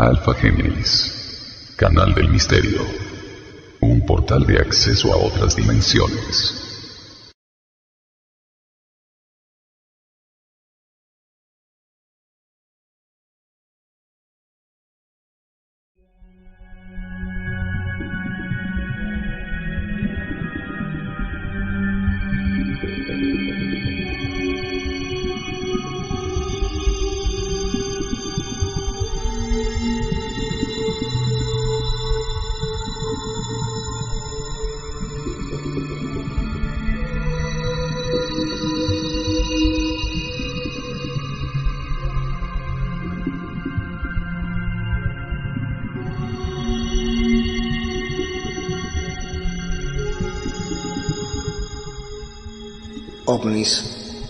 Alpha Géminis, Canal del Misterio. Un portal de acceso a otras dimensiones. OVNIS,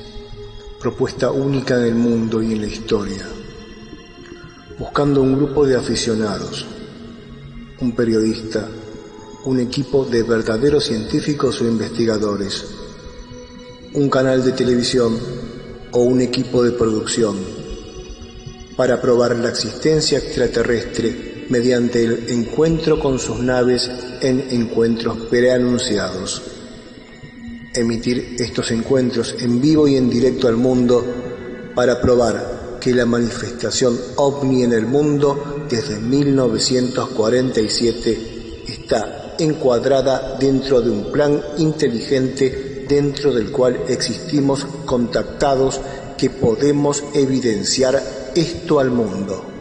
propuesta única en el mundo y en la historia, buscando un grupo de aficionados, un periodista, un equipo de verdaderos científicos o investigadores, un canal de televisión o un equipo de producción, para probar la existencia extraterrestre mediante el encuentro con sus naves en encuentros preanunciados. Emitir estos encuentros en vivo y en directo al mundo para probar que la manifestación OVNI en el mundo desde 1947 está encuadrada dentro de un plan inteligente dentro del cual existimos contactados que podemos evidenciar esto al mundo.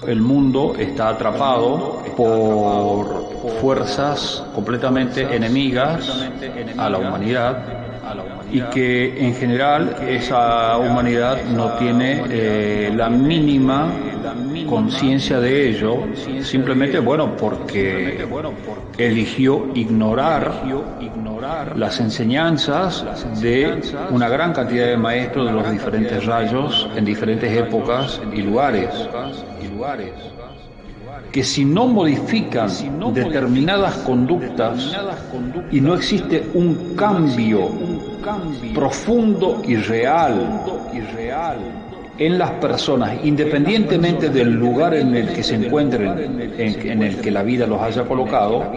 El mundo está atrapado por fuerzas completamente enemigas a la humanidad y que en general esa humanidad no tiene la mínima conciencia de ello, simplemente porque eligió ignorar las enseñanzas de una gran cantidad de maestros de los diferentes rayos en diferentes épocas y lugares, que si no modifican determinadas conductas y no existe un cambio profundo y real en las personas, independientemente del lugar en el que se encuentren, en el que la vida los haya colocado,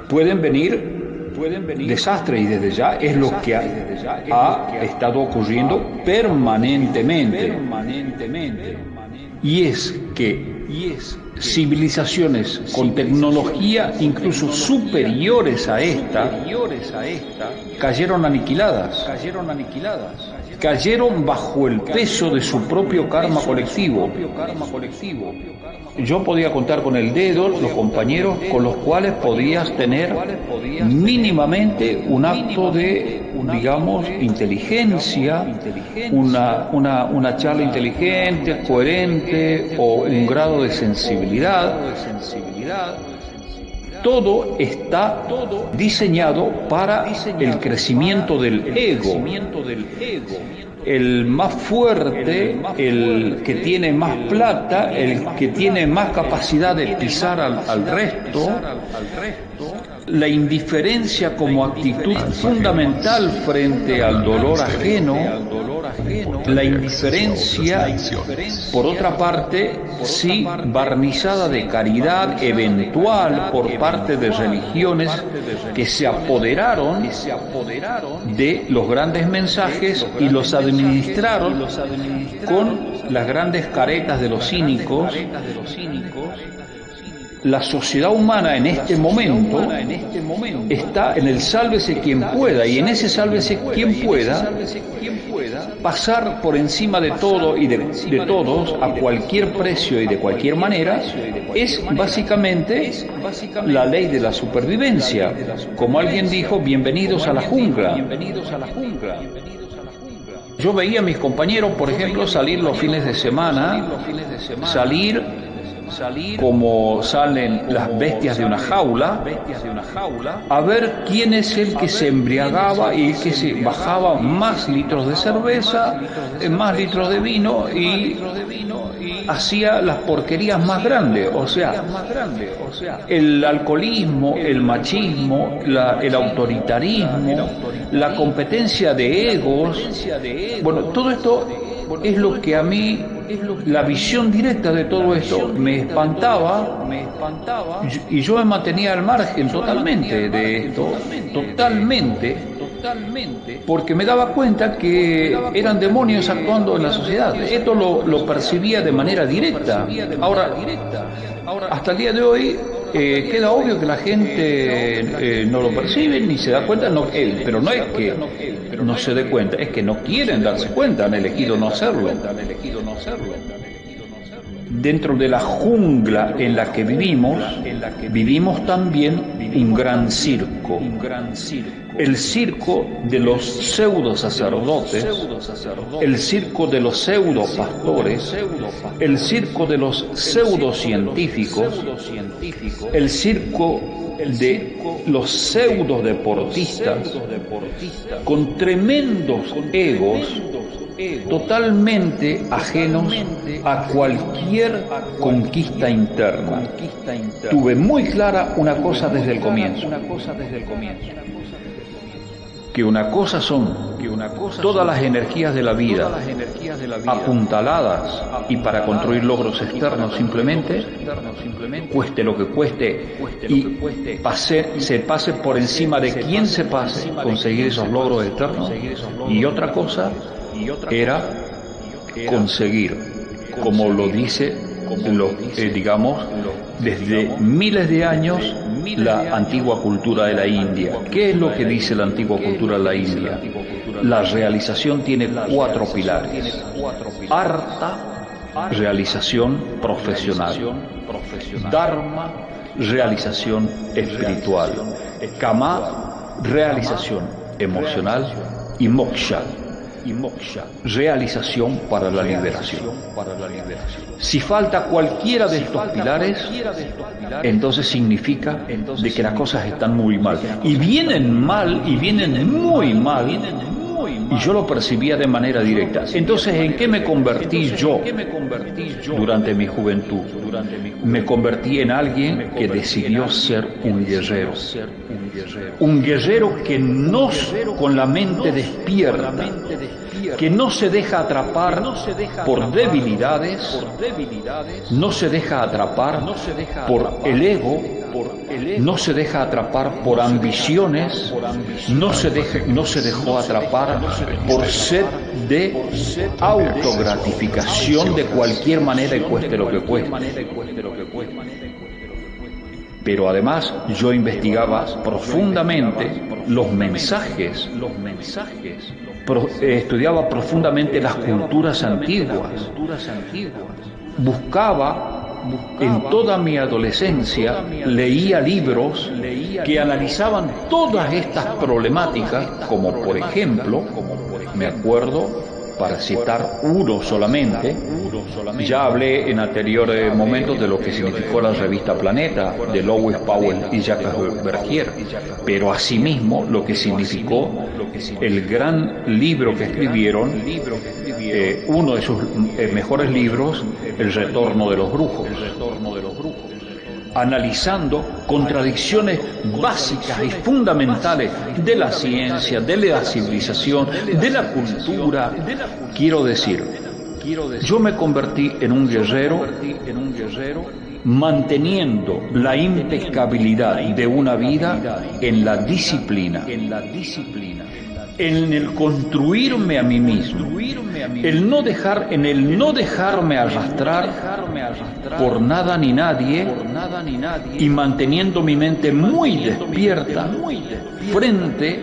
pueden venir desastres, y desde ya es lo que ha estado ocurriendo permanentemente. Y es que civilizaciones con tecnología incluso superiores a esta cayeron aniquiladas, cayeron bajo el peso de su propio karma colectivo. Yo podía contar con el dedo los compañeros con los cuales podías tener mínimamente un acto de, digamos, inteligencia, una charla inteligente, coherente, o un grado de sensibilidad. Todo está diseñado para el crecimiento del ego. El más fuerte, el que tiene más plata, el que tiene más capacidad de pisar al resto, la indiferencia como actitud fundamental frente al dolor ajeno, la indiferencia, por otra parte, sí barnizada de caridad eventual por parte de religiones que se apoderaron de los grandes mensajes y los administraron con las grandes caretas de los cínicos. La sociedad humana en este momento está en el sálvese quien pueda, y en ese sálvese quien pueda, pasar por encima de todo y de todos a cualquier precio y de cualquier manera es básicamente la ley de la supervivencia. Como alguien dijo, bienvenidos a la jungla. Yo veía a mis compañeros, por ejemplo, salir los fines de semana, salir como salen las bestias de una jaula, a ver quién es el que se embriagaba y el que se bajaba más litros de cerveza, más litros de vino y hacía las porquerías más grandes. O sea, el alcoholismo, el machismo, el autoritarismo, la competencia de egos, bueno, todo esto es lo que a mí, la visión directa de todo esto me espantaba, y yo me mantenía al margen totalmente de esto, totalmente, porque me daba cuenta que eran demonios actuando en la sociedad. Esto lo percibía de manera directa. Ahora, hasta el día de hoy queda obvio que la gente no lo percibe ni se da cuenta, pero no es que no se dé cuenta, es que no quieren darse cuenta, han elegido no hacerlo. Dentro de la jungla en la que vivimos también un gran circo. El circo de los pseudo sacerdotes, el circo de los pseudo pastores, el circo de los pseudo científicos, el circo de los pseudo deportistas, con tremendos egos totalmente ajenos a cualquier conquista interna. Tuve muy clara una cosa desde el comienzo, que una cosa son todas las energías de la vida apuntaladas y para construir logros externos simplemente, cueste lo que cueste, y se pase por encima de quien se pase conseguir esos logros externos. Y otra cosa era conseguir, como lo dice, digamos, desde miles de años, la antigua cultura de la India. ¿Qué es lo que dice la antigua cultura de la India? La realización tiene 4 pilares. Artha, realización profesional. Dharma, realización espiritual. Kama, realización emocional. Y moksha, realización para la liberación. Si falta cualquiera de estos pilares, entonces significa de que las cosas están muy mal. Y vienen mal, y vienen muy mal, y yo lo percibía de manera directa. Entonces, ¿en qué me convertí yo durante mi juventud? Me convertí en alguien que decidió ser un guerrero. Un guerrero que no, con la mente despierta, que no se deja atrapar por debilidades, no se deja atrapar por el ego, no se deja atrapar por ambiciones, no se dejó atrapar por sed de autogratificación de cualquier manera y cueste lo que cueste. Pero además yo investigaba profundamente los mensajes, estudiaba profundamente las culturas antiguas, buscaba en toda mi adolescencia, leía libros que analizaban todas estas problemáticas, como por ejemplo, me acuerdo, para citar uno solamente, ya hablé en anteriores momentos de lo que significó la revista Planeta, de Lois Powell y Jacques Bergier, pero asimismo lo que significó el gran libro que escribieron, uno de sus mejores libros, El retorno de los brujos, analizando contradicciones básicas y fundamentales de la ciencia, de la civilización, de la cultura. Quiero decir, yo me convertí en un guerrero manteniendo la impecabilidad de una vida en la disciplina, en el construirme a mí mismo, en el no dejarme arrastrar por nada ni nadie, y manteniendo mi mente muy despierta frente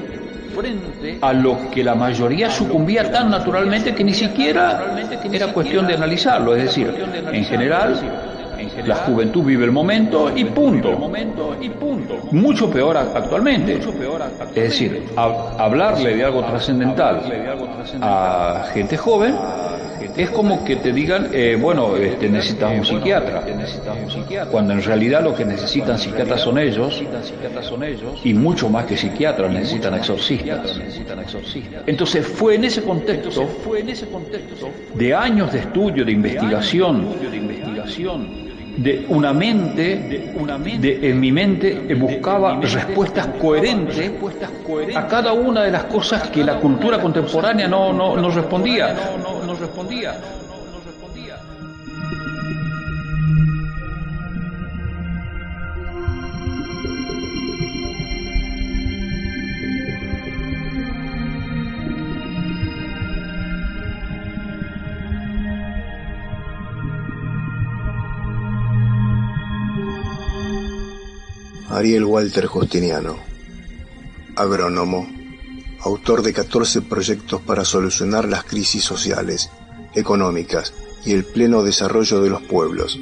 a lo que la mayoría sucumbía tan naturalmente que ni siquiera era cuestión de analizarlo. Es decir, en general, la juventud vive el momento y punto. Mucho peor actualmente. Es decir, hablarle de algo trascendental a gente joven Es como que te digan, necesitas un psiquiatra, cuando en realidad lo que necesitan psiquiatras son ellos, y mucho más que psiquiatras necesitan exorcistas. Entonces fue en ese contexto de años de estudio, de investigación, en mi mente buscaba respuestas coherentes a cada una de las cosas que la cultura contemporánea no respondía. Ariel Walter Justiniano, agrónomo, autor de 14 proyectos para solucionar las crisis sociales, económicas y el pleno desarrollo de los pueblos,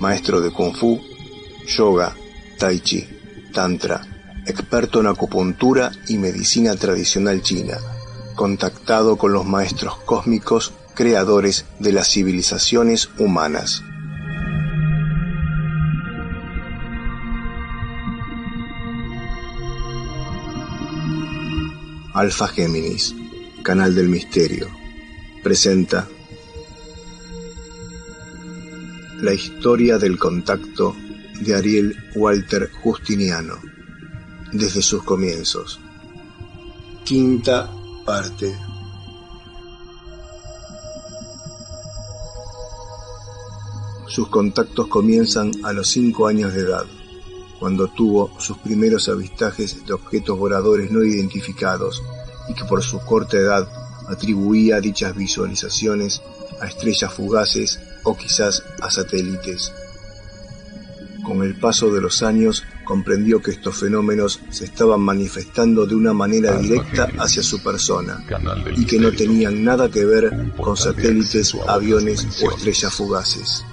maestro de Kung Fu, Yoga, Tai Chi, Tantra, experto en acupuntura y medicina tradicional china, contactado con los maestros cósmicos creadores de las civilizaciones humanas. Alfa Géminis, Canal del Misterio, presenta la historia del contacto de Ariel Walter Justiniano, desde sus comienzos. Quinta parte. Sus contactos comienzan a los 5 años de edad, cuando tuvo sus primeros avistajes de objetos voladores no identificados y que por su corta edad atribuía dichas visualizaciones a estrellas fugaces o quizás a satélites. Con el paso de los años comprendió que estos fenómenos se estaban manifestando de una manera directa hacia su persona y que no tenían nada que ver con satélites, aviones o estrellas fugaces.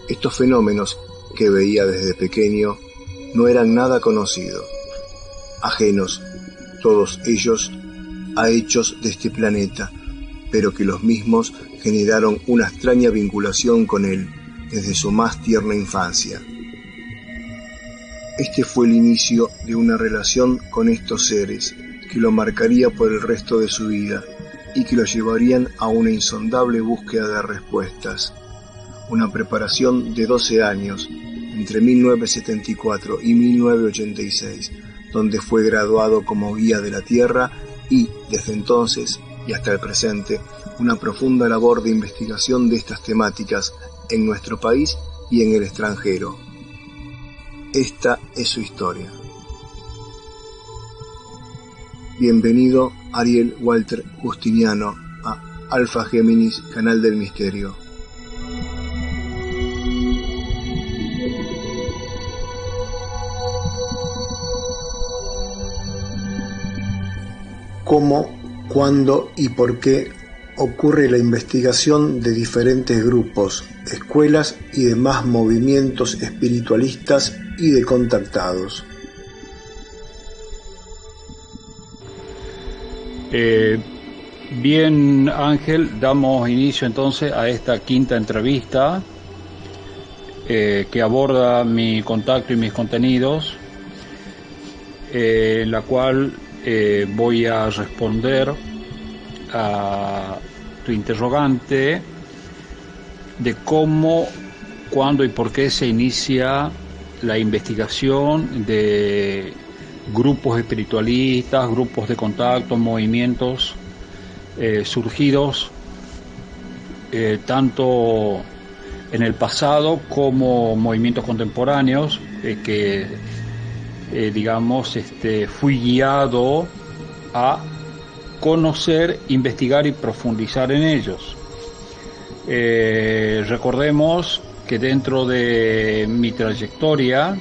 Estos fenómenos que veía desde pequeño no eran nada conocido, ajenos todos ellos a hechos de este planeta, pero que los mismos generaron una extraña vinculación con él desde su más tierna infancia. Este fue el inicio de una relación con estos seres que lo marcaría por el resto de su vida y que lo llevarían a una insondable búsqueda de respuestas. Una preparación de 12 años, entre 1974 y 1986, donde fue graduado como guía de la Tierra y, desde entonces y hasta el presente, una profunda labor de investigación de estas temáticas en nuestro país y en el extranjero. Esta es su historia. Bienvenido Ariel Walter Justiniano a Alfa Géminis, Canal del Misterio. ¿Cómo, cuándo y por qué ocurre la investigación de diferentes grupos, escuelas y demás movimientos espiritualistas y de contactados? Bien, Ángel, damos inicio entonces a esta quinta entrevista que aborda mi contacto y mis contenidos, en la cual voy a responder a tu interrogante de cómo, cuándo y por qué se inicia la investigación de grupos espiritualistas, grupos de contacto, movimientos surgidos tanto en el pasado como movimientos contemporáneos fui guiado a conocer, investigar y profundizar en ellos. Recordemos que dentro de mi trayectoria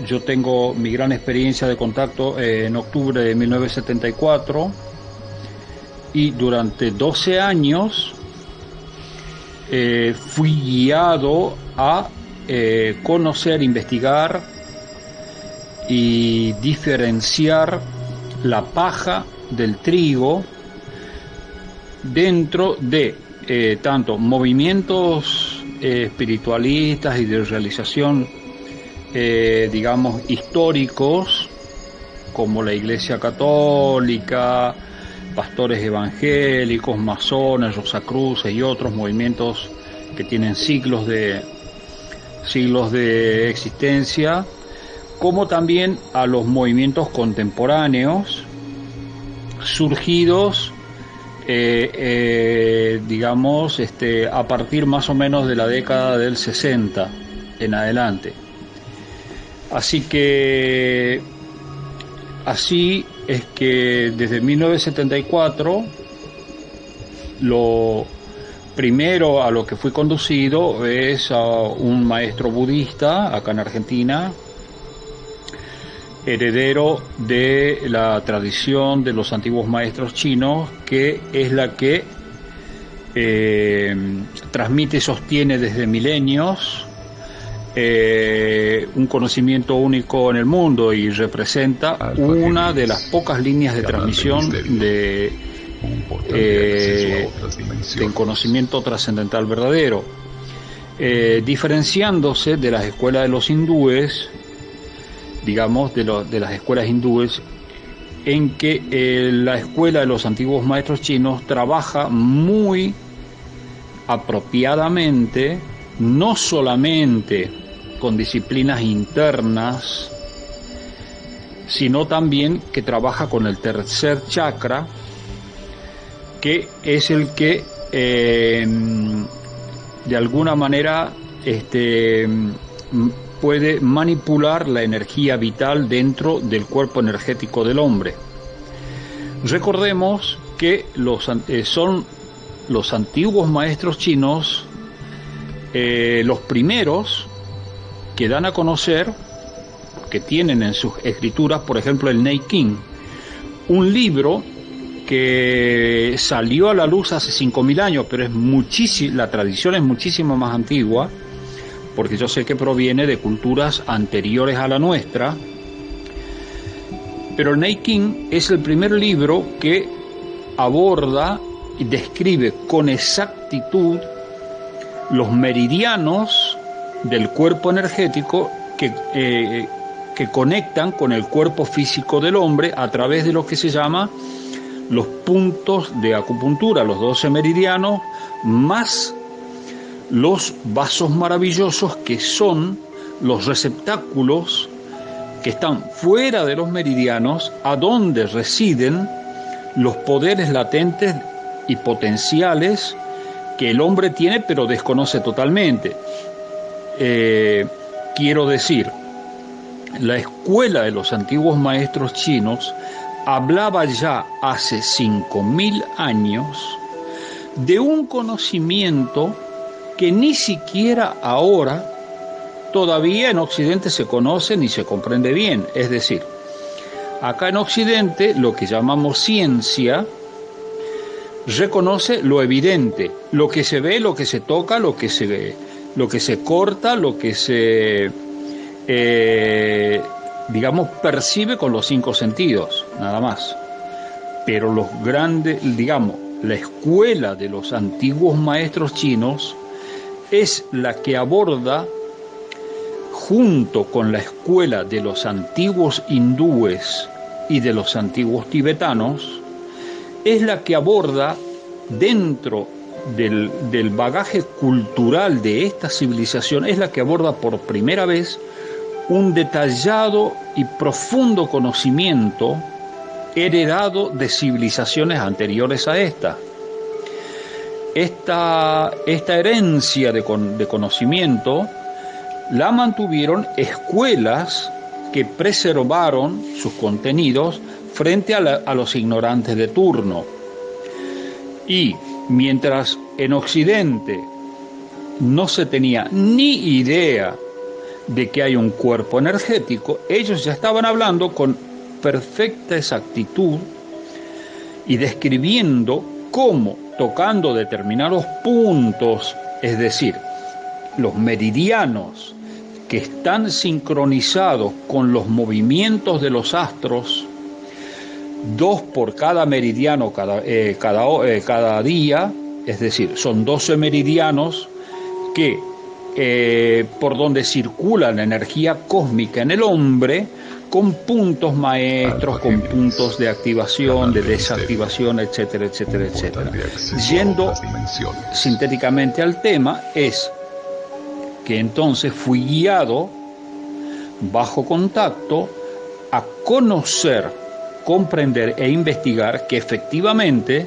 yo tengo mi gran experiencia de contacto en octubre de 1974 y durante 12 años fui guiado a conocer, investigar y diferenciar la paja del trigo dentro de tanto movimientos espiritualistas y de realización, digamos, históricos, como la Iglesia Católica, pastores evangélicos, masones, rosacruces y otros movimientos que tienen siglos de existencia, como también a los movimientos contemporáneos surgidos, digamos, a partir más o menos de la década del 60 en adelante. Así es que desde 1974 lo primero a lo que fui conducido es a un maestro budista acá en Argentina, heredero de la tradición de los antiguos maestros chinos, que es la que transmite y sostiene desde milenios un conocimiento único en el mundo y representa una de las pocas líneas de transmisión del conocimiento trascendental verdadero, diferenciándose de las escuelas de los hindúes, digamos, de las escuelas hindúes, en que la escuela de los antiguos maestros chinos trabaja muy apropiadamente, no solamente con disciplinas internas, sino también que trabaja con el tercer chakra, que es el que de alguna manera puede manipular la energía vital dentro del cuerpo energético del hombre. Recordemos que son los antiguos maestros chinos los primeros que dan a conocer, que tienen en sus escrituras, por ejemplo, el Nei Qing, un libro que salió a la luz hace 5.000 años, pero la tradición es muchísimo más antigua, porque yo sé que proviene de culturas anteriores a la nuestra. Pero el Nei Qing es el primer libro que aborda y describe con exactitud los meridianos del cuerpo energético que conectan con el cuerpo físico del hombre a través de lo que se llama los puntos de acupuntura, los 12 meridianos, más los vasos maravillosos, que son los receptáculos que están fuera de los meridianos, a donde residen los poderes latentes y potenciales que el hombre tiene pero desconoce totalmente. Quiero decir, la escuela de los antiguos maestros chinos hablaba ya hace 5.000 años de un conocimiento que ni siquiera ahora todavía en Occidente se conoce ni se comprende bien. Es decir, acá en Occidente lo que llamamos ciencia reconoce lo evidente, lo que se ve, lo que se toca, lo que se corta, lo que se digamos percibe con los 5 sentidos, nada más. Pero los grandes, digamos, la escuela de los antiguos maestros chinos es la que aborda, junto con la escuela de los antiguos hindúes y de los antiguos tibetanos, es la que aborda dentro del bagaje cultural de esta civilización, es la que aborda por primera vez un detallado y profundo conocimiento heredado de civilizaciones anteriores a esta. Esta herencia de conocimiento la mantuvieron escuelas que preservaron sus contenidos frente a los ignorantes de turno. Y mientras en Occidente no se tenía ni idea de que hay un cuerpo energético, ellos ya estaban hablando con perfecta exactitud y describiendo cómo, tocando determinados puntos, es decir, los meridianos que están sincronizados con los movimientos de los astros, 2 por cada meridiano cada día, es decir, son 12 meridianos que por donde circula la energía cósmica en el hombre, con puntos maestros, con puntos de activación, de desactivación, etcétera, etcétera, etcétera. Yendo sintéticamente al tema, es que entonces fui guiado bajo contacto a conocer, comprender e investigar que efectivamente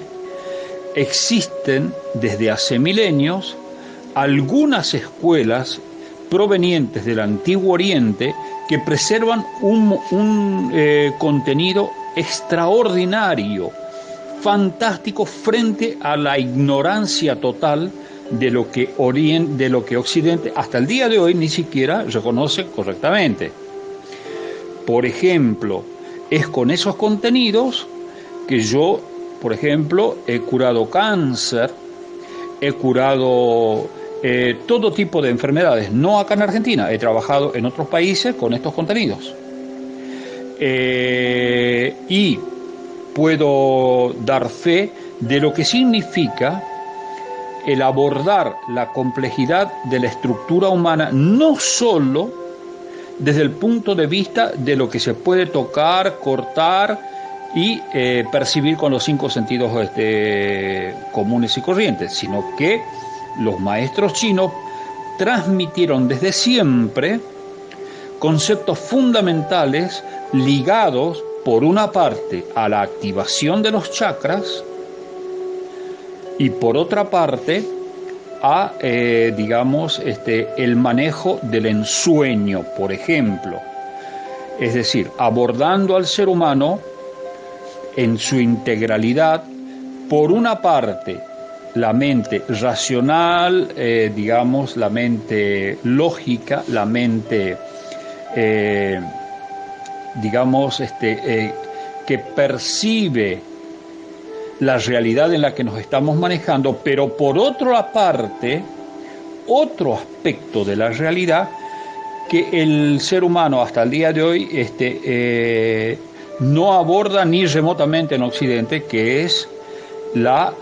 existen desde hace milenios algunas escuelas provenientes del Antiguo Oriente que preservan un contenido extraordinario, fantástico, frente a la ignorancia total de lo que Occidente hasta el día de hoy ni siquiera reconoce correctamente. Por ejemplo, es con esos contenidos que yo, por ejemplo, he curado cáncer, he curado todo tipo de enfermedades, no acá en Argentina, he trabajado en otros países con estos contenidos. Y puedo dar fe de lo que significa el abordar la complejidad de la estructura humana, no solo desde el punto de vista de lo que se puede tocar, cortar y percibir con los 5 sentidos comunes y corrientes, sino que los maestros chinos transmitieron desde siempre conceptos fundamentales ligados, por una parte, a la activación de los chakras y por otra parte a, el manejo del ensueño, por ejemplo. Es decir, abordando al ser humano en su integralidad, por una parte, la mente racional, la mente lógica, la mente, que percibe la realidad en la que nos estamos manejando, pero por otra parte, otro aspecto de la realidad que el ser humano hasta el día de hoy no aborda ni remotamente en Occidente, que es la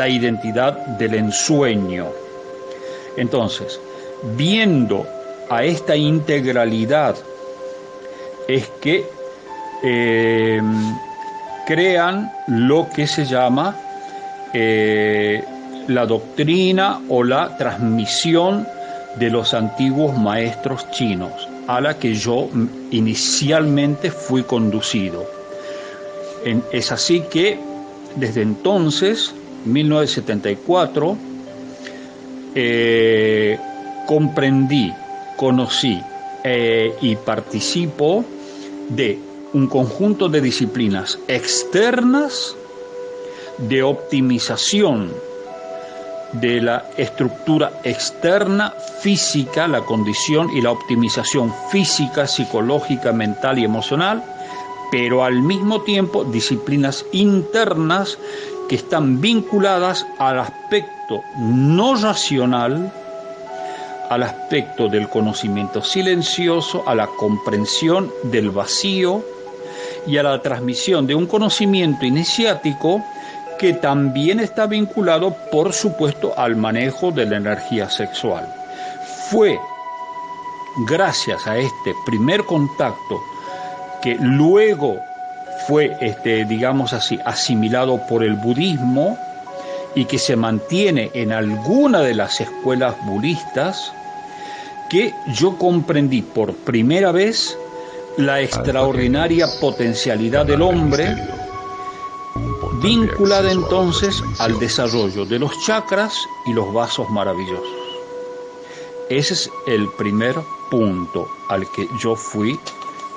identidad del ensueño. Entonces, viendo a esta integralidad, es que crean lo que se llama la doctrina o la transmisión de los antiguos maestros chinos, a la que yo inicialmente fui conducido. Es así que desde entonces, 1974, comprendí, conocí y participo de un conjunto de disciplinas externas de optimización de la estructura externa física, la condición y la optimización física, psicológica, mental y emocional, pero al mismo tiempo disciplinas internas que están vinculadas al aspecto no racional, al aspecto del conocimiento silencioso, a la comprensión del vacío y a la transmisión de un conocimiento iniciático que también está vinculado, por supuesto, al manejo de la energía sexual. Fue gracias a este primer contacto que luego fue, asimilado por el budismo y que se mantiene en alguna de las escuelas budistas, que yo comprendí por primera vez la extraordinaria potencialidad del hombre, vinculada entonces al desarrollo de los chakras y los vasos maravillosos. Ese es el primer punto al que yo fui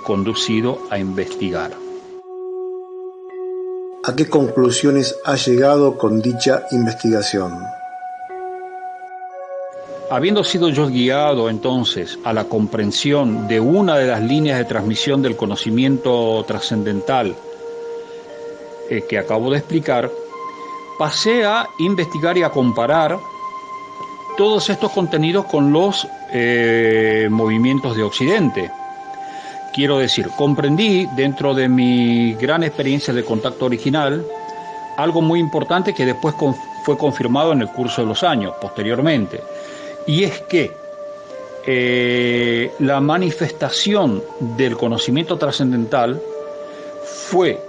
conducido a investigar. ¿A qué conclusiones ha llegado con dicha investigación? Habiendo sido yo guiado entonces a la comprensión de una de las líneas de transmisión del conocimiento trascendental que acabo de explicar, pasé a investigar y a comparar todos estos contenidos con los movimientos de Occidente. quiero decir, comprendí dentro de mi gran experiencia de contacto original algo muy importante que después fue confirmado en el curso de los años, posteriormente, y es que la manifestación del conocimiento trascendental fue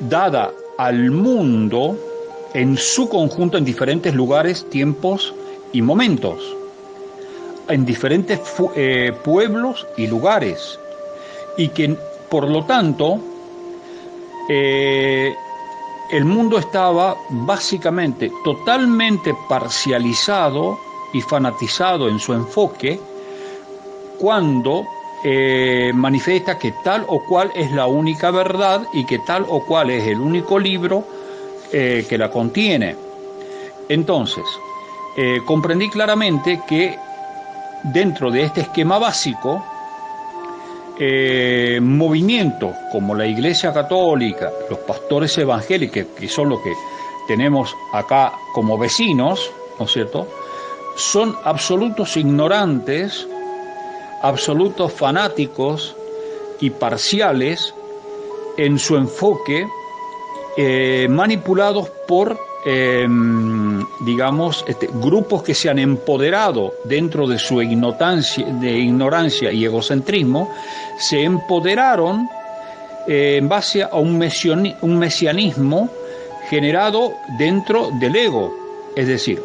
dada al mundo en su conjunto en diferentes lugares, tiempos y momentos, en diferentes pueblos y lugares, y que por lo tanto el mundo estaba básicamente totalmente parcializado y fanatizado en su enfoque cuando manifiesta que tal o cual es la única verdad y que tal o cual es el único libro que la contiene. Entonces, comprendí claramente que dentro de este esquema básico, movimientos como la Iglesia Católica, los pastores evangélicos, que son los que tenemos acá como vecinos, ¿no es cierto?, son absolutos ignorantes, absolutos fanáticos y parciales en su enfoque, manipulados por grupos que se han empoderado dentro de su ignorancia y egocentrismo, se empoderaron en base a un mesianismo generado dentro del ego. Es decir,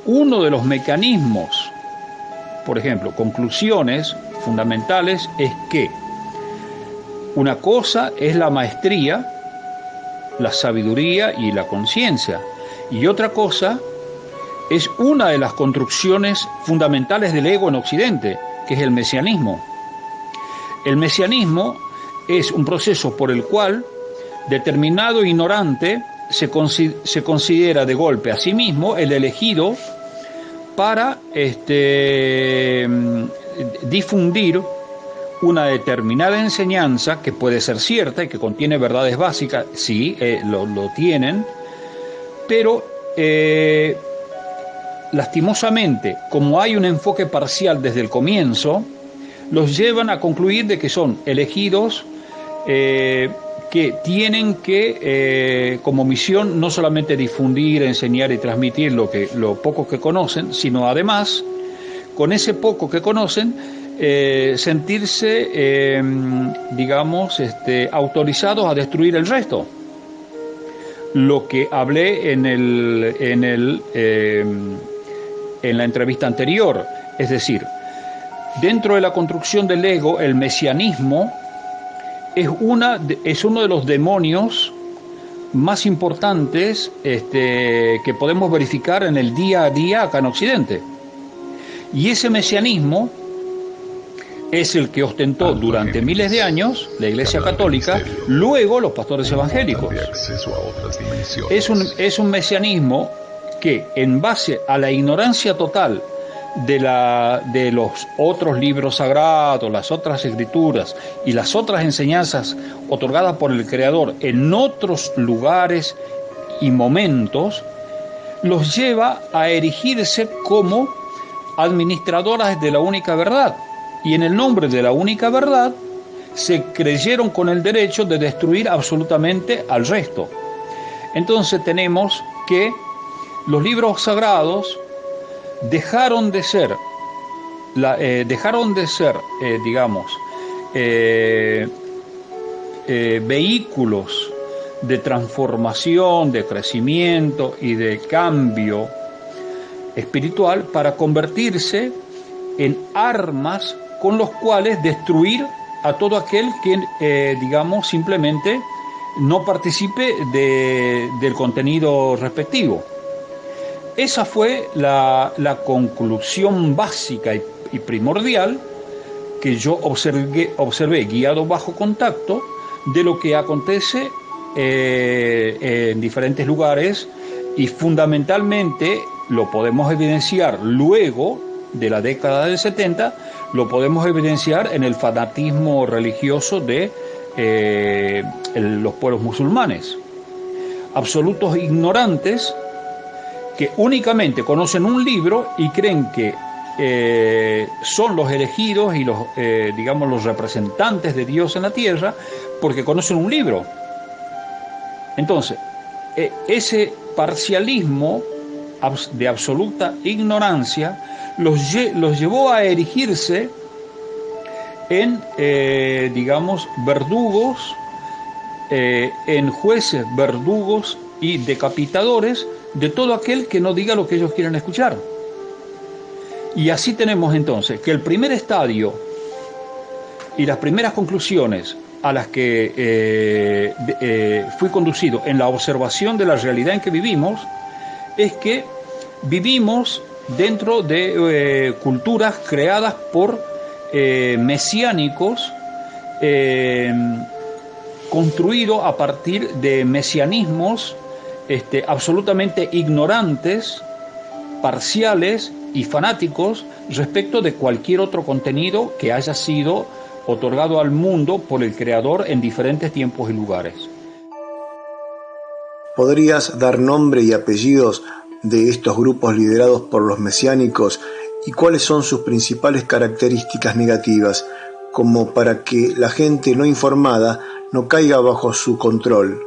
uno de los mecanismos, por ejemplo, conclusiones fundamentales, es que una cosa es la maestría, la sabiduría y la conciencia, y otra cosa es una de las construcciones fundamentales del ego en Occidente, que es el mesianismo. El mesianismo es un proceso por el cual determinado ignorante se considera de golpe a sí mismo el elegido para difundir una determinada enseñanza que puede ser cierta y que contiene verdades básicas, sí, lo tienen, pero lastimosamente, como hay un enfoque parcial desde el comienzo, los llevan a concluir de que son elegidos que tienen que, como misión, no solamente difundir, enseñar y transmitir lo poco que conocen, sino además, con ese poco que conocen, sentirse, autorizados a destruir el resto. Lo que hablé en la entrevista anterior, es decir, dentro de la construcción del ego, el mesianismo es uno de los demonios más importantes que podemos verificar en el día a día acá en Occidente. Y ese mesianismo es el que ostentó durante miles de años la Iglesia Católica, luego los pastores evangélicos. Es un mesianismo que, en base a la ignorancia total de los otros libros sagrados, las otras escrituras y las otras enseñanzas otorgadas por el Creador en otros lugares y momentos, los lleva a erigirse como administradoras de la única verdad, y en el nombre de la única verdad se creyeron con el derecho de destruir absolutamente al resto. Entonces tenemos que los libros sagrados dejaron de ser vehículos de transformación, de crecimiento y de cambio espiritual para convertirse en armas con los cuales destruir a todo aquel que, simplemente no participe del contenido respectivo. Esa fue la conclusión básica y primordial que yo observé guiado bajo contacto de lo que acontece en diferentes lugares, y fundamentalmente lo podemos evidenciar luego de la década del 70, lo podemos evidenciar en el fanatismo religioso de los pueblos musulmanes. Absolutos ignorantes que únicamente conocen un libro y creen que son los elegidos y los representantes de Dios en la tierra porque conocen un libro. Entonces, ese parcialismo de absoluta ignorancia los llevó a erigirse en, verdugos, en jueces, verdugos y decapitadores de todo aquel que no diga lo que ellos quieren escuchar. Y así tenemos entonces que el primer estadio y las primeras conclusiones a las que fui conducido en la observación de la realidad en que vivimos es que vivimos dentro de culturas creadas por mesiánicos, construido a partir de mesianismos absolutamente ignorantes, parciales y fanáticos respecto de cualquier otro contenido que haya sido otorgado al mundo por el Creador en diferentes tiempos y lugares. ¿Podrías dar nombre y apellidos de estos grupos liderados por los mesiánicos y cuáles son sus principales características negativas, como para que la gente no informada no caiga bajo su control?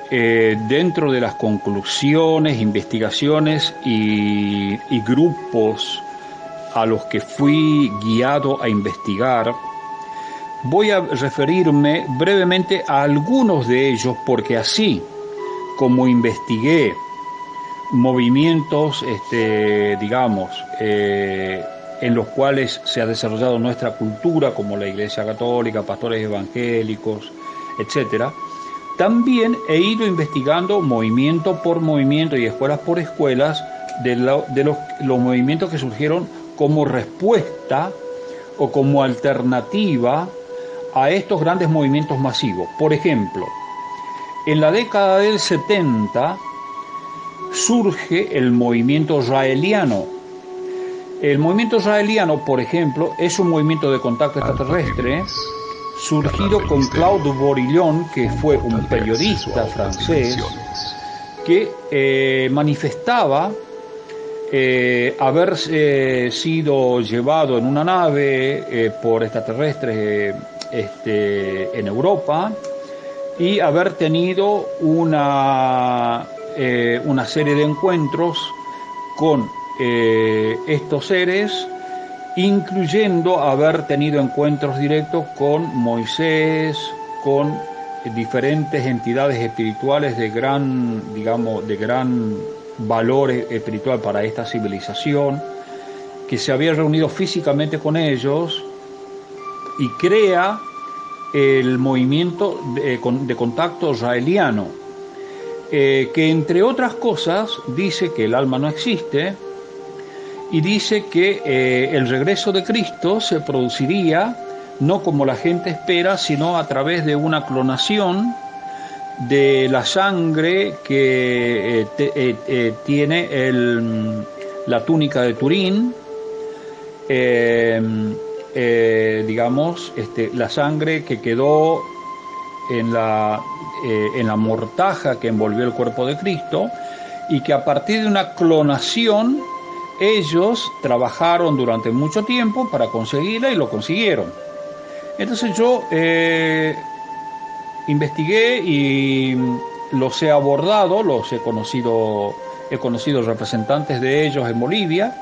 Dentro de las conclusiones, investigaciones y grupos a los que fui guiado a investigar, voy a referirme brevemente a algunos de ellos, porque así como investigué movimientos, en los cuales se ha desarrollado nuestra cultura, como la Iglesia Católica, pastores evangélicos, etcétera, también he ido investigando movimiento por movimiento y escuelas por escuelas de los movimientos que surgieron como respuesta o como alternativa a estos grandes movimientos masivos. Por ejemplo, en la década del 70 surge el movimiento israeliano. El movimiento israeliano, por ejemplo, es un movimiento de contacto extraterrestre surgido con Claude Borillon, que fue un periodista francés que manifestaba haber sido llevado en una nave por extraterrestres en Europa y haber tenido una serie de encuentros con estos seres, incluyendo haber tenido encuentros directos con Moisés, con diferentes entidades espirituales de gran valor espiritual para esta civilización, que se había reunido físicamente con ellos y crea el movimiento de contacto israeliano, que entre otras cosas dice que el alma no existe y dice que el regreso de Cristo se produciría no como la gente espera, sino a través de una clonación de la sangre que tiene la túnica de Turín, la sangre que quedó en la mortaja que envolvió el cuerpo de Cristo, y que a partir de una clonación ellos trabajaron durante mucho tiempo para conseguirla y lo consiguieron. Entonces yo investigué y los he abordado, he conocido representantes de ellos en Bolivia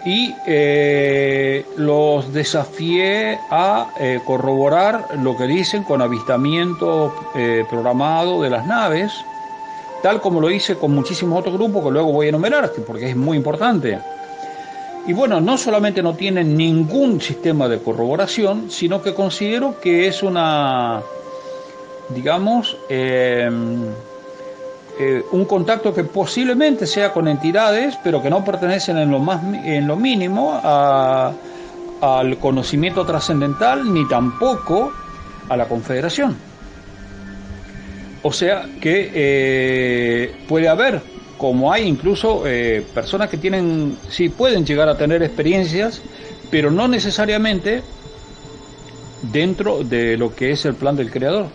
y los desafié a corroborar lo que dicen con avistamiento programado de las naves, tal como lo hice con muchísimos otros grupos que luego voy a enumerar, porque es muy importante. Y bueno, no solamente no tienen ningún sistema de corroboración, sino que considero que es un contacto que posiblemente sea con entidades, pero que no pertenecen en lo mínimo al conocimiento trascendental, ni tampoco a la Confederación. O sea que puede haber, como hay incluso personas que pueden llegar a tener experiencias, pero no necesariamente dentro de lo que es el plan del Creador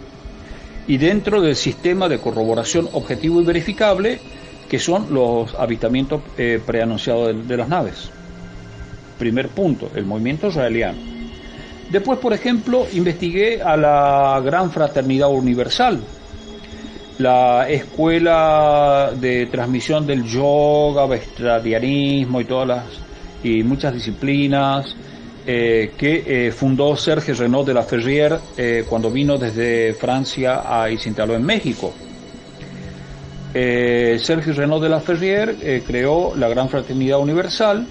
y dentro del sistema de corroboración objetivo y verificable que son los avistamientos preanunciados de las naves. Primer punto, el movimiento israeliano. Después, por ejemplo, investigué a la Gran Fraternidad Universal, la escuela de transmisión del yoga, vegetarianismo y muchas disciplinas que fundó Serge Renaud de la Ferrière cuando vino desde Francia y se instaló en México. Serge Renaud de la Ferrière creó la Gran Fraternidad Universal.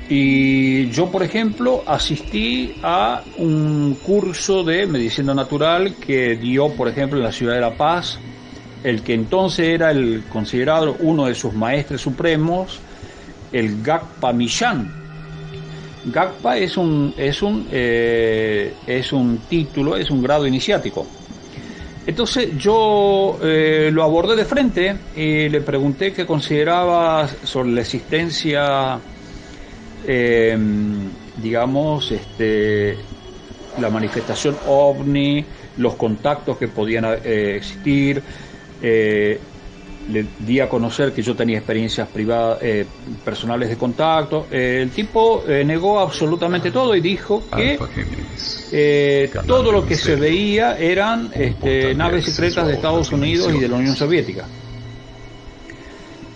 Y yo, por ejemplo, asistí a un curso de medicina natural que dio, por ejemplo, en la ciudad de La Paz, el que entonces era el considerado uno de sus maestres supremos, el Gagpa Millán. Gagpa es un título, es un grado iniciático. Entonces yo lo abordé de frente y le pregunté qué consideraba sobre la existencia, la manifestación ovni, los contactos que podían existir. Le di a conocer que yo tenía experiencias privadas, personales de contacto. El tipo negó absolutamente todo y dijo que todo lo que se veía eran naves secretas de Estados Unidos y de la Unión Soviética.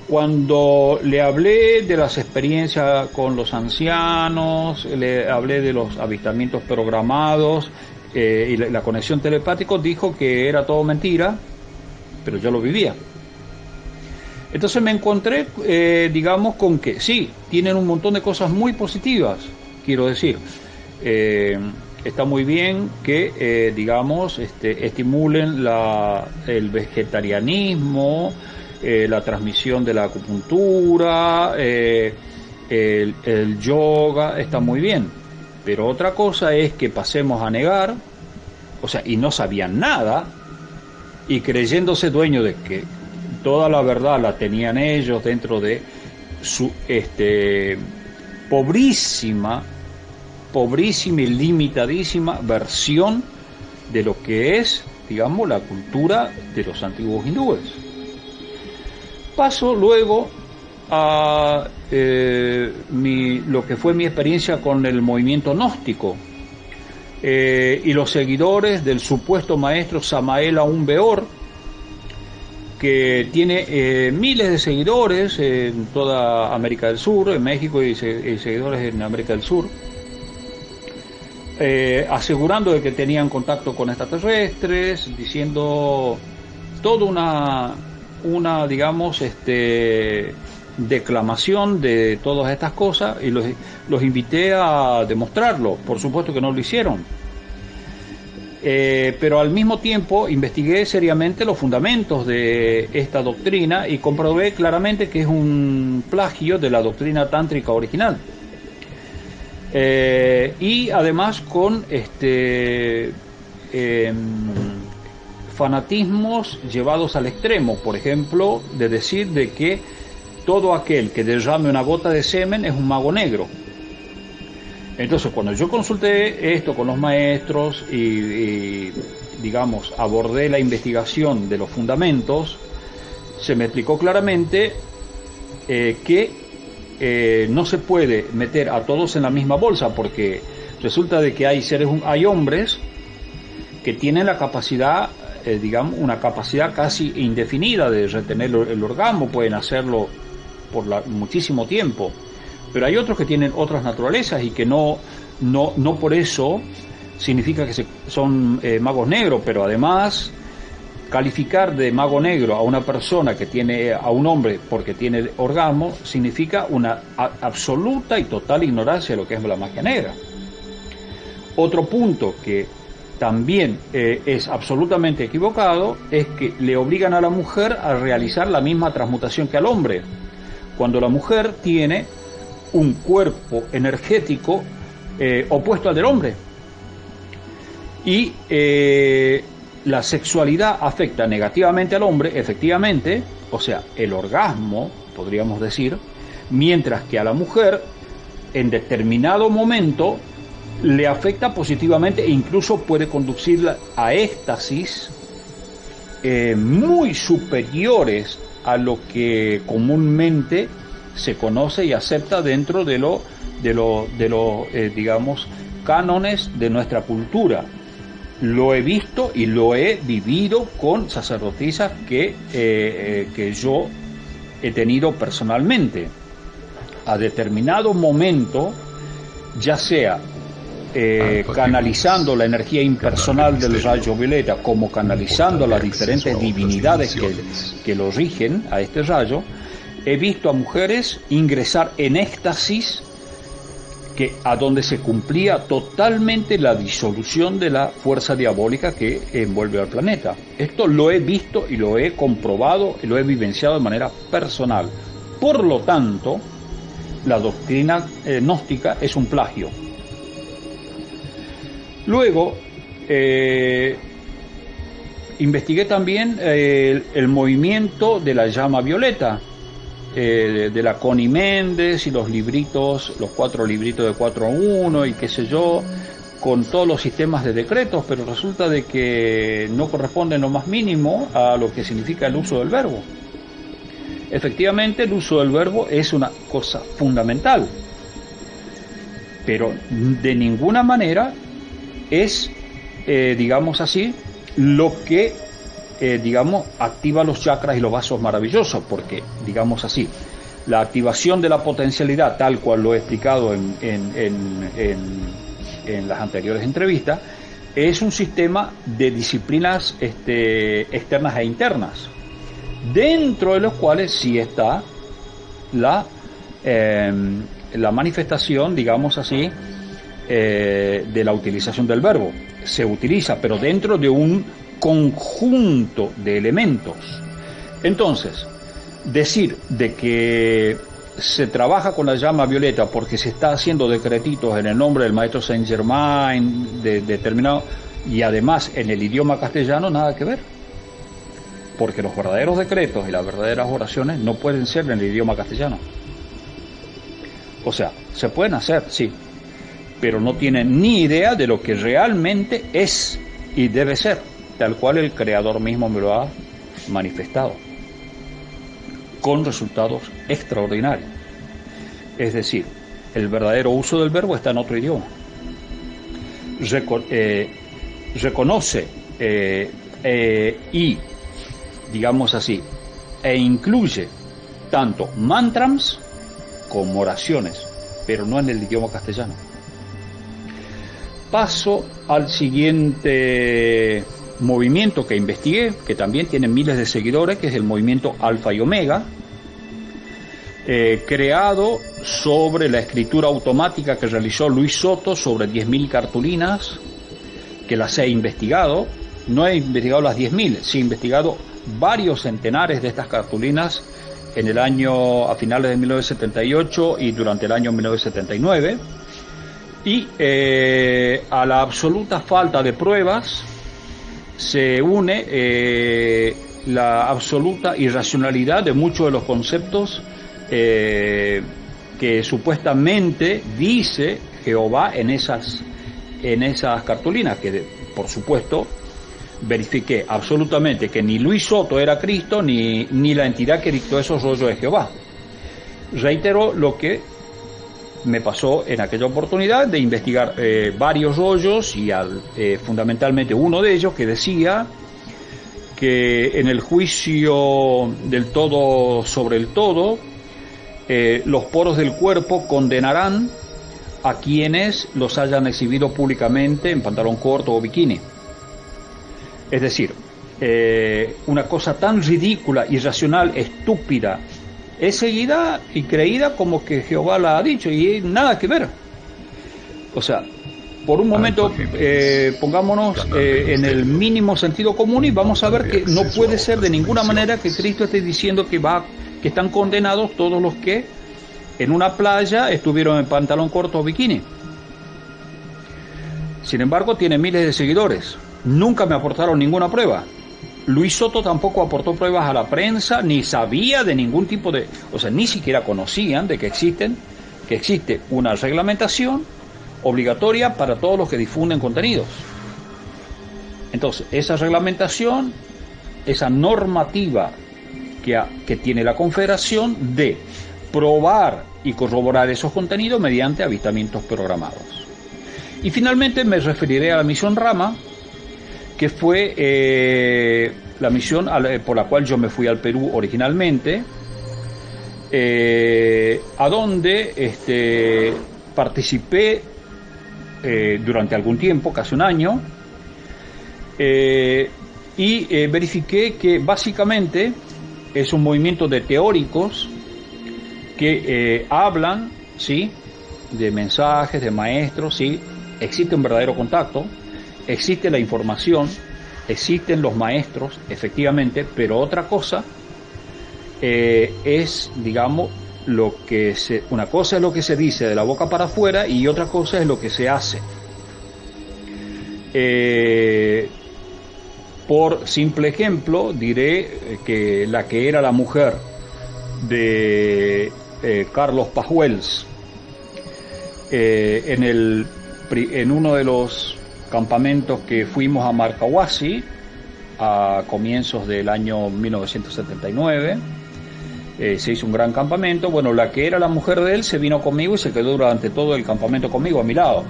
Cuando le hablé de las experiencias con los ancianos, le hablé de los avistamientos programados y la conexión telepática, dijo que era todo mentira, pero yo lo vivía. Entonces me encontré, con que sí, tienen un montón de cosas muy positivas, quiero decir. Está muy bien que, estimulen el vegetarianismo, la transmisión de la acupuntura, el yoga, está muy bien. Pero otra cosa es que pasemos a negar, y no sabían nada, y creyéndose dueños de que toda la verdad la tenían ellos dentro de su pobrísima y limitadísima versión de lo que es, la cultura de los antiguos hindúes. Paso luego a lo que fue mi experiencia con el movimiento gnóstico y los seguidores del supuesto maestro Samael Aun Weor, que tiene miles de seguidores en toda América del Sur, en México y seguidores en América del Sur, asegurando de que tenían contacto con extraterrestres, diciendo toda una declamación de todas estas cosas, y los invité a demostrarlo. Por supuesto que no lo hicieron, pero al mismo tiempo investigué seriamente los fundamentos de esta doctrina y comprobé claramente que es un plagio de la doctrina tántrica original, y además con fanatismos llevados al extremo, por ejemplo, de decir de que todo aquel que derrame una gota de semen es un mago negro. Entonces, cuando yo consulté esto con los maestros y abordé la investigación de los fundamentos, se me explicó claramente que no se puede meter a todos en la misma bolsa, porque resulta de que hay hombres que tienen la capacidad, una capacidad casi indefinida de retener el orgasmo, pueden hacerlo por muchísimo tiempo, pero hay otros que tienen otras naturalezas y que no por eso significa que son magos negros. Pero además, calificar de mago negro a una persona a un hombre porque tiene orgasmo, significa una absoluta y total ignorancia de lo que es la magia negra. Otro punto que también es absolutamente equivocado es que le obligan a la mujer a realizar la misma transmutación que al hombre, cuando la mujer tiene un cuerpo energético opuesto al del hombre. Y la sexualidad afecta negativamente al hombre, efectivamente, el orgasmo, podríamos decir, mientras que a la mujer, en determinado momento, le afecta positivamente e incluso puede conducirla a éxtasis muy superiores a lo que comúnmente se conoce y acepta dentro de los digamos, cánones de nuestra cultura. Lo he visto y lo he vivido con sacerdotisas que yo he tenido personalmente. A determinado momento, ya sea canalizando la energía impersonal del rayo violeta, como canalizando las diferentes divinidades que lo rigen a este rayo, he visto a mujeres ingresar en éxtasis a donde se cumplía totalmente la disolución de la fuerza diabólica que envuelve al planeta. Esto lo he visto y lo he comprobado y lo he vivenciado de manera personal. Por lo tanto, la doctrina gnóstica es un plagio. Luego, investigué también el movimiento de la llama violeta, de la Connie Méndez y los libritos, los 4 libritos de 4 a 1 y qué sé yo, con todos los sistemas de decretos, pero resulta de que no corresponde en lo más mínimo a lo que significa el uso del verbo. Efectivamente, el uso del verbo es una cosa fundamental, pero de ninguna manera es, digamos así, lo que digamos, activa los chakras y los vasos maravillosos, porque, digamos así, la activación de la potencialidad, tal cual lo he explicado en las anteriores entrevistas, es un sistema de disciplinas externas e internas, dentro de los cuales sí está la manifestación, digamos así, de la utilización del verbo. Se utiliza, pero dentro de un conjunto de elementos. Entonces, decir de que se trabaja con la llama violeta porque se está haciendo decretitos en el nombre del maestro Saint Germain de determinado, y además en el idioma castellano, nada que ver, porque los verdaderos decretos y las verdaderas oraciones no pueden ser en el idioma castellano. O sea, se pueden hacer, sí, pero no tienen ni idea de lo que realmente es y debe ser, tal cual el Creador mismo me lo ha manifestado, con resultados extraordinarios. Es decir, el verdadero uso del verbo está en otro idioma. Reconoce y, digamos así, e incluye tanto mantras como oraciones, pero no en el idioma castellano. Paso al siguiente movimiento que investigué, que también tiene miles de seguidores, que es el movimiento Alfa y Omega, creado sobre la escritura automática que realizó Luis Soto sobre 10.000 cartulinas, que las he investigado. No he investigado las 10.000, sí he investigado varios centenares de estas cartulinas en el año, a finales de 1978 y durante el año 1979, y a la absoluta falta de pruebas se une la absoluta irracionalidad de muchos de los conceptos que supuestamente dice Jehová en esas cartulinas, que por supuesto verifiqué absolutamente que ni Luis Soto era Cristo ni la entidad que dictó esos rollos de Jehová. Reitero lo que me pasó en aquella oportunidad de investigar varios rollos y fundamentalmente uno de ellos que decía que en el juicio del todo sobre el todo, los poros del cuerpo condenarán a quienes los hayan exhibido públicamente en pantalón corto o bikini. Es decir, una cosa tan ridícula, irracional, estúpida, es seguida y creída como que Jehová la ha dicho, y nada que ver. O sea, por un momento pongámonos en el mínimo sentido común y vamos a ver que no puede ser de ninguna manera que Cristo esté diciendo que están condenados todos los que en una playa estuvieron en pantalón corto o bikini. Sin embargo, tiene miles de seguidores. Nunca me aportaron ninguna prueba. Luis Soto tampoco aportó pruebas a la prensa, ni sabía de ningún tipo de... O sea, ni siquiera conocían de que existe una reglamentación obligatoria para todos los que difunden contenidos. Entonces, esa reglamentación, esa normativa que tiene la Confederación de probar y corroborar esos contenidos mediante avistamientos programados. Y finalmente me referiré a la misión Rama, que fue la misión por la cual yo me fui al Perú originalmente, a donde participé durante algún tiempo, casi un año, y verifiqué que básicamente es un movimiento de teóricos que hablan, ¿sí?, de mensajes, de maestros, ¿sí? Existe un verdadero contacto, existe la información, existen los maestros, efectivamente, pero otra cosa es, digamos, una cosa es lo que se dice de la boca para afuera y otra cosa es lo que se hace. Por simple ejemplo, diré que la que era la mujer de Carlos Pajuels, en uno de los campamentos que fuimos a Marcahuasi a comienzos del año 1979, se hizo un gran campamento. Bueno, la que era la mujer de él se vino conmigo y se quedó durante todo el campamento conmigo a mi lado.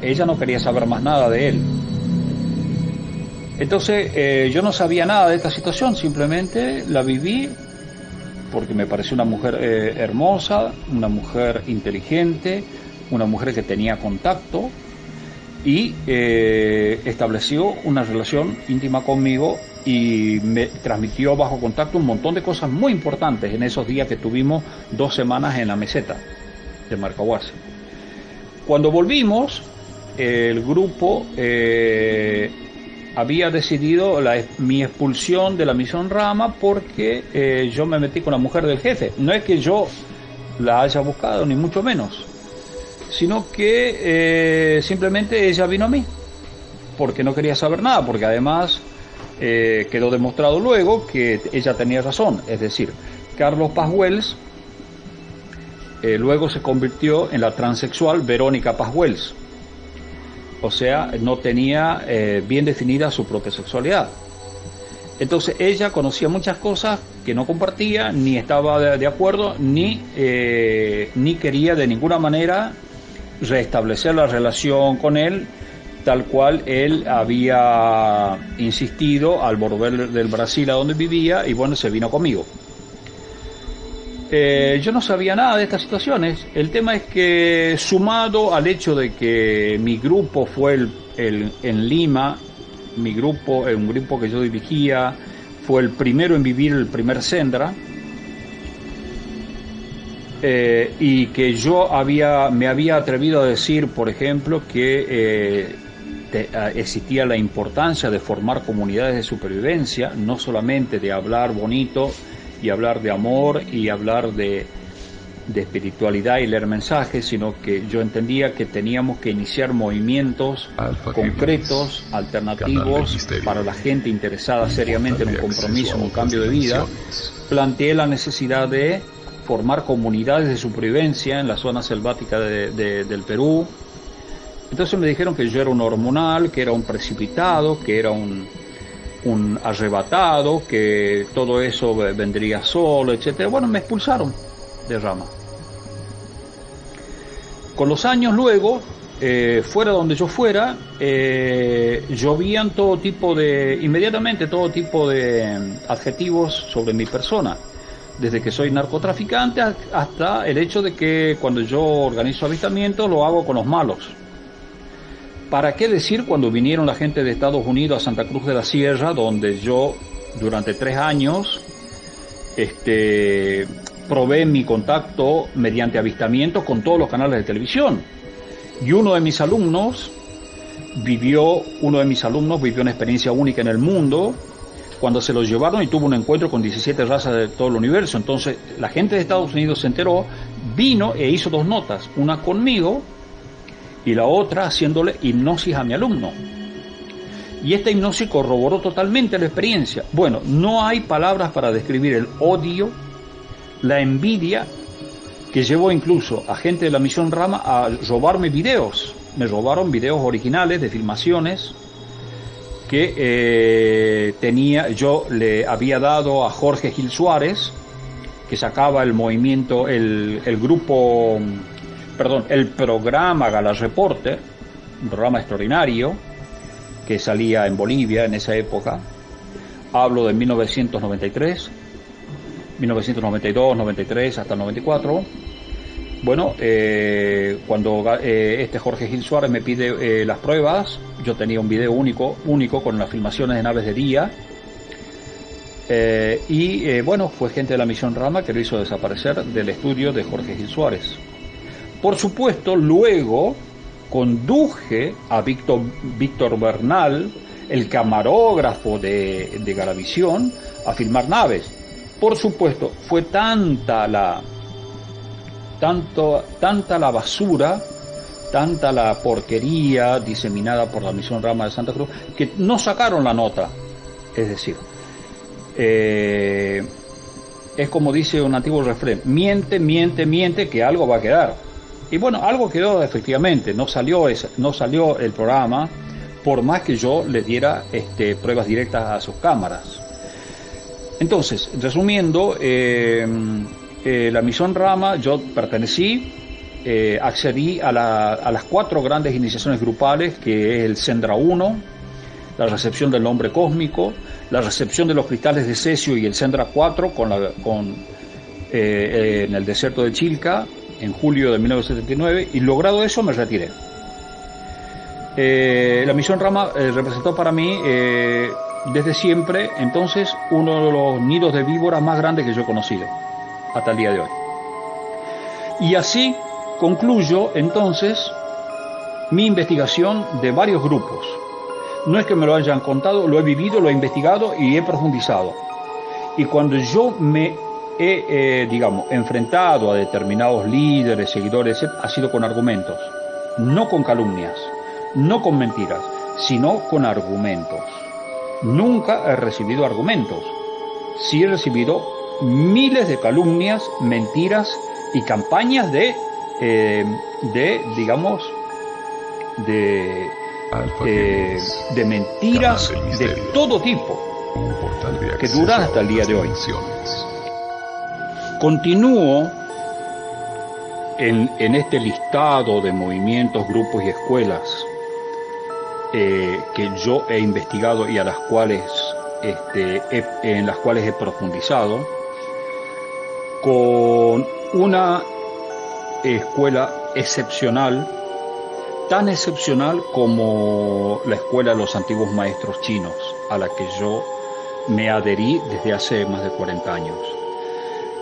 Ella no quería saber más nada de él. Entonces yo no sabía nada de esta situación, simplemente la viví porque me pareció una mujer hermosa, una mujer inteligente, una mujer que tenía contacto y estableció una relación íntima conmigo y me transmitió bajo contacto un montón de cosas muy importantes en esos días que tuvimos 2 semanas en la meseta de Marcahuasi. Cuando volvimos, el grupo había decidido mi expulsión de la misión Rama porque yo me metí con la mujer del jefe. No es que yo la haya buscado, ni mucho menos, sino que simplemente ella vino a mí porque no quería saber nada, porque además quedó demostrado luego que ella tenía razón. Es decir, Carlos Pajuels luego se convirtió en la transexual Verónica Pajuels, o sea, no tenía bien definida su propia sexualidad. Entonces ella conocía muchas cosas que no compartía, ni estaba de acuerdo, ni quería de ninguna manera restablecer la relación con él tal cual él había insistido al volver del Brasil a donde vivía, y bueno, se vino conmigo. Yo no sabía nada de estas situaciones. El tema es que, sumado al hecho de que mi grupo fue en Lima, mi grupo, un grupo que yo dirigía, fue el primero en vivir el primer Sendra, y que yo me había atrevido a decir, por ejemplo, que existía la importancia de formar comunidades de supervivencia, no solamente de hablar bonito y hablar de amor y hablar de espiritualidad y leer mensajes, sino que yo entendía que teníamos que iniciar movimientos concretos, alternativos, para la gente interesada seriamente en un compromiso, en un cambio de vida. Planteé la necesidad de formar comunidades de supervivencia en la zona selvática del Perú. Entonces me dijeron que yo era un hormonal, que era un precipitado, que era un arrebatado, que todo eso vendría solo, etcétera. Bueno, me expulsaron de Rama. Con los años luego, fuera donde yo fuera, llovían inmediatamente todo tipo de adjetivos sobre mi persona, desde que soy narcotraficante hasta el hecho de que cuando yo organizo avistamientos lo hago con los malos. ¿Para qué decir cuando vinieron la gente de Estados Unidos a Santa Cruz de la Sierra, donde yo durante 3 años probé mi contacto mediante avistamientos con todos los canales de televisión? Y uno de mis alumnos vivió una experiencia única en el mundo cuando se lo llevaron y tuvo un encuentro con 17 razas de todo el universo. Entonces la gente de Estados Unidos se enteró, vino e hizo 2 notas, una conmigo y la otra haciéndole hipnosis a mi alumno. Y esta hipnosis corroboró totalmente la experiencia. Bueno, no hay palabras para describir el odio, la envidia que llevó incluso a gente de la misión Rama a robarme videos. Me robaron videos originales de filmaciones que yo le había dado a Jorge Gil Suárez, que sacaba el movimiento, el programa Gala Reporte, un programa extraordinario que salía en Bolivia en esa época. Hablo de 1993, 1992, 93 hasta el 94. Bueno, cuando Jorge Gil Suárez me pide las pruebas, yo tenía un video único con las filmaciones de naves de día. Bueno, fue gente de la Misión Rama que lo hizo desaparecer del estudio de Jorge Gil Suárez. Por supuesto, luego conduje a Víctor Bernal, el camarógrafo de Galavisión, a filmar naves. Por supuesto, fue tanta la basura, tanta la porquería diseminada por la Misión Rama de Santa Cruz, que no sacaron la nota. Es decir, es como dice un antiguo refrán: miente, miente, miente, que algo va a quedar. Y bueno, algo quedó efectivamente, no salió el programa, por más que yo le diera pruebas directas a sus cámaras. Entonces, resumiendo, la Misión Rama, yo pertenecí, accedí a las 4 grandes iniciaciones grupales, que es el Sendra 1, la recepción del nombre cósmico, la recepción de los cristales de cesio, y el Sendra 4 en el desierto de Chilca en julio de 1979, y logrado eso me retiré. La Misión Rama representó para mí desde siempre entonces uno de los nidos de víboras más grandes que yo he conocido hasta el día de hoy. Y así concluyo entonces mi investigación de varios grupos. No es que me lo hayan contado, lo he vivido, lo he investigado y he profundizado. Y cuando yo me he, enfrentado a determinados líderes, seguidores, ha sido con argumentos, no con calumnias, no con mentiras, sino con argumentos. Nunca he recibido argumentos. Sí he recibido miles de calumnias, mentiras y campañas de mentiras de todo tipo, que duran hasta el día de hoy. Continúo en este listado de movimientos, grupos y escuelas que yo he investigado y a las cuales en las cuales he profundizado, con una escuela excepcional, tan excepcional como la escuela de los antiguos maestros chinos, a la que yo me adherí desde hace más de 40 años.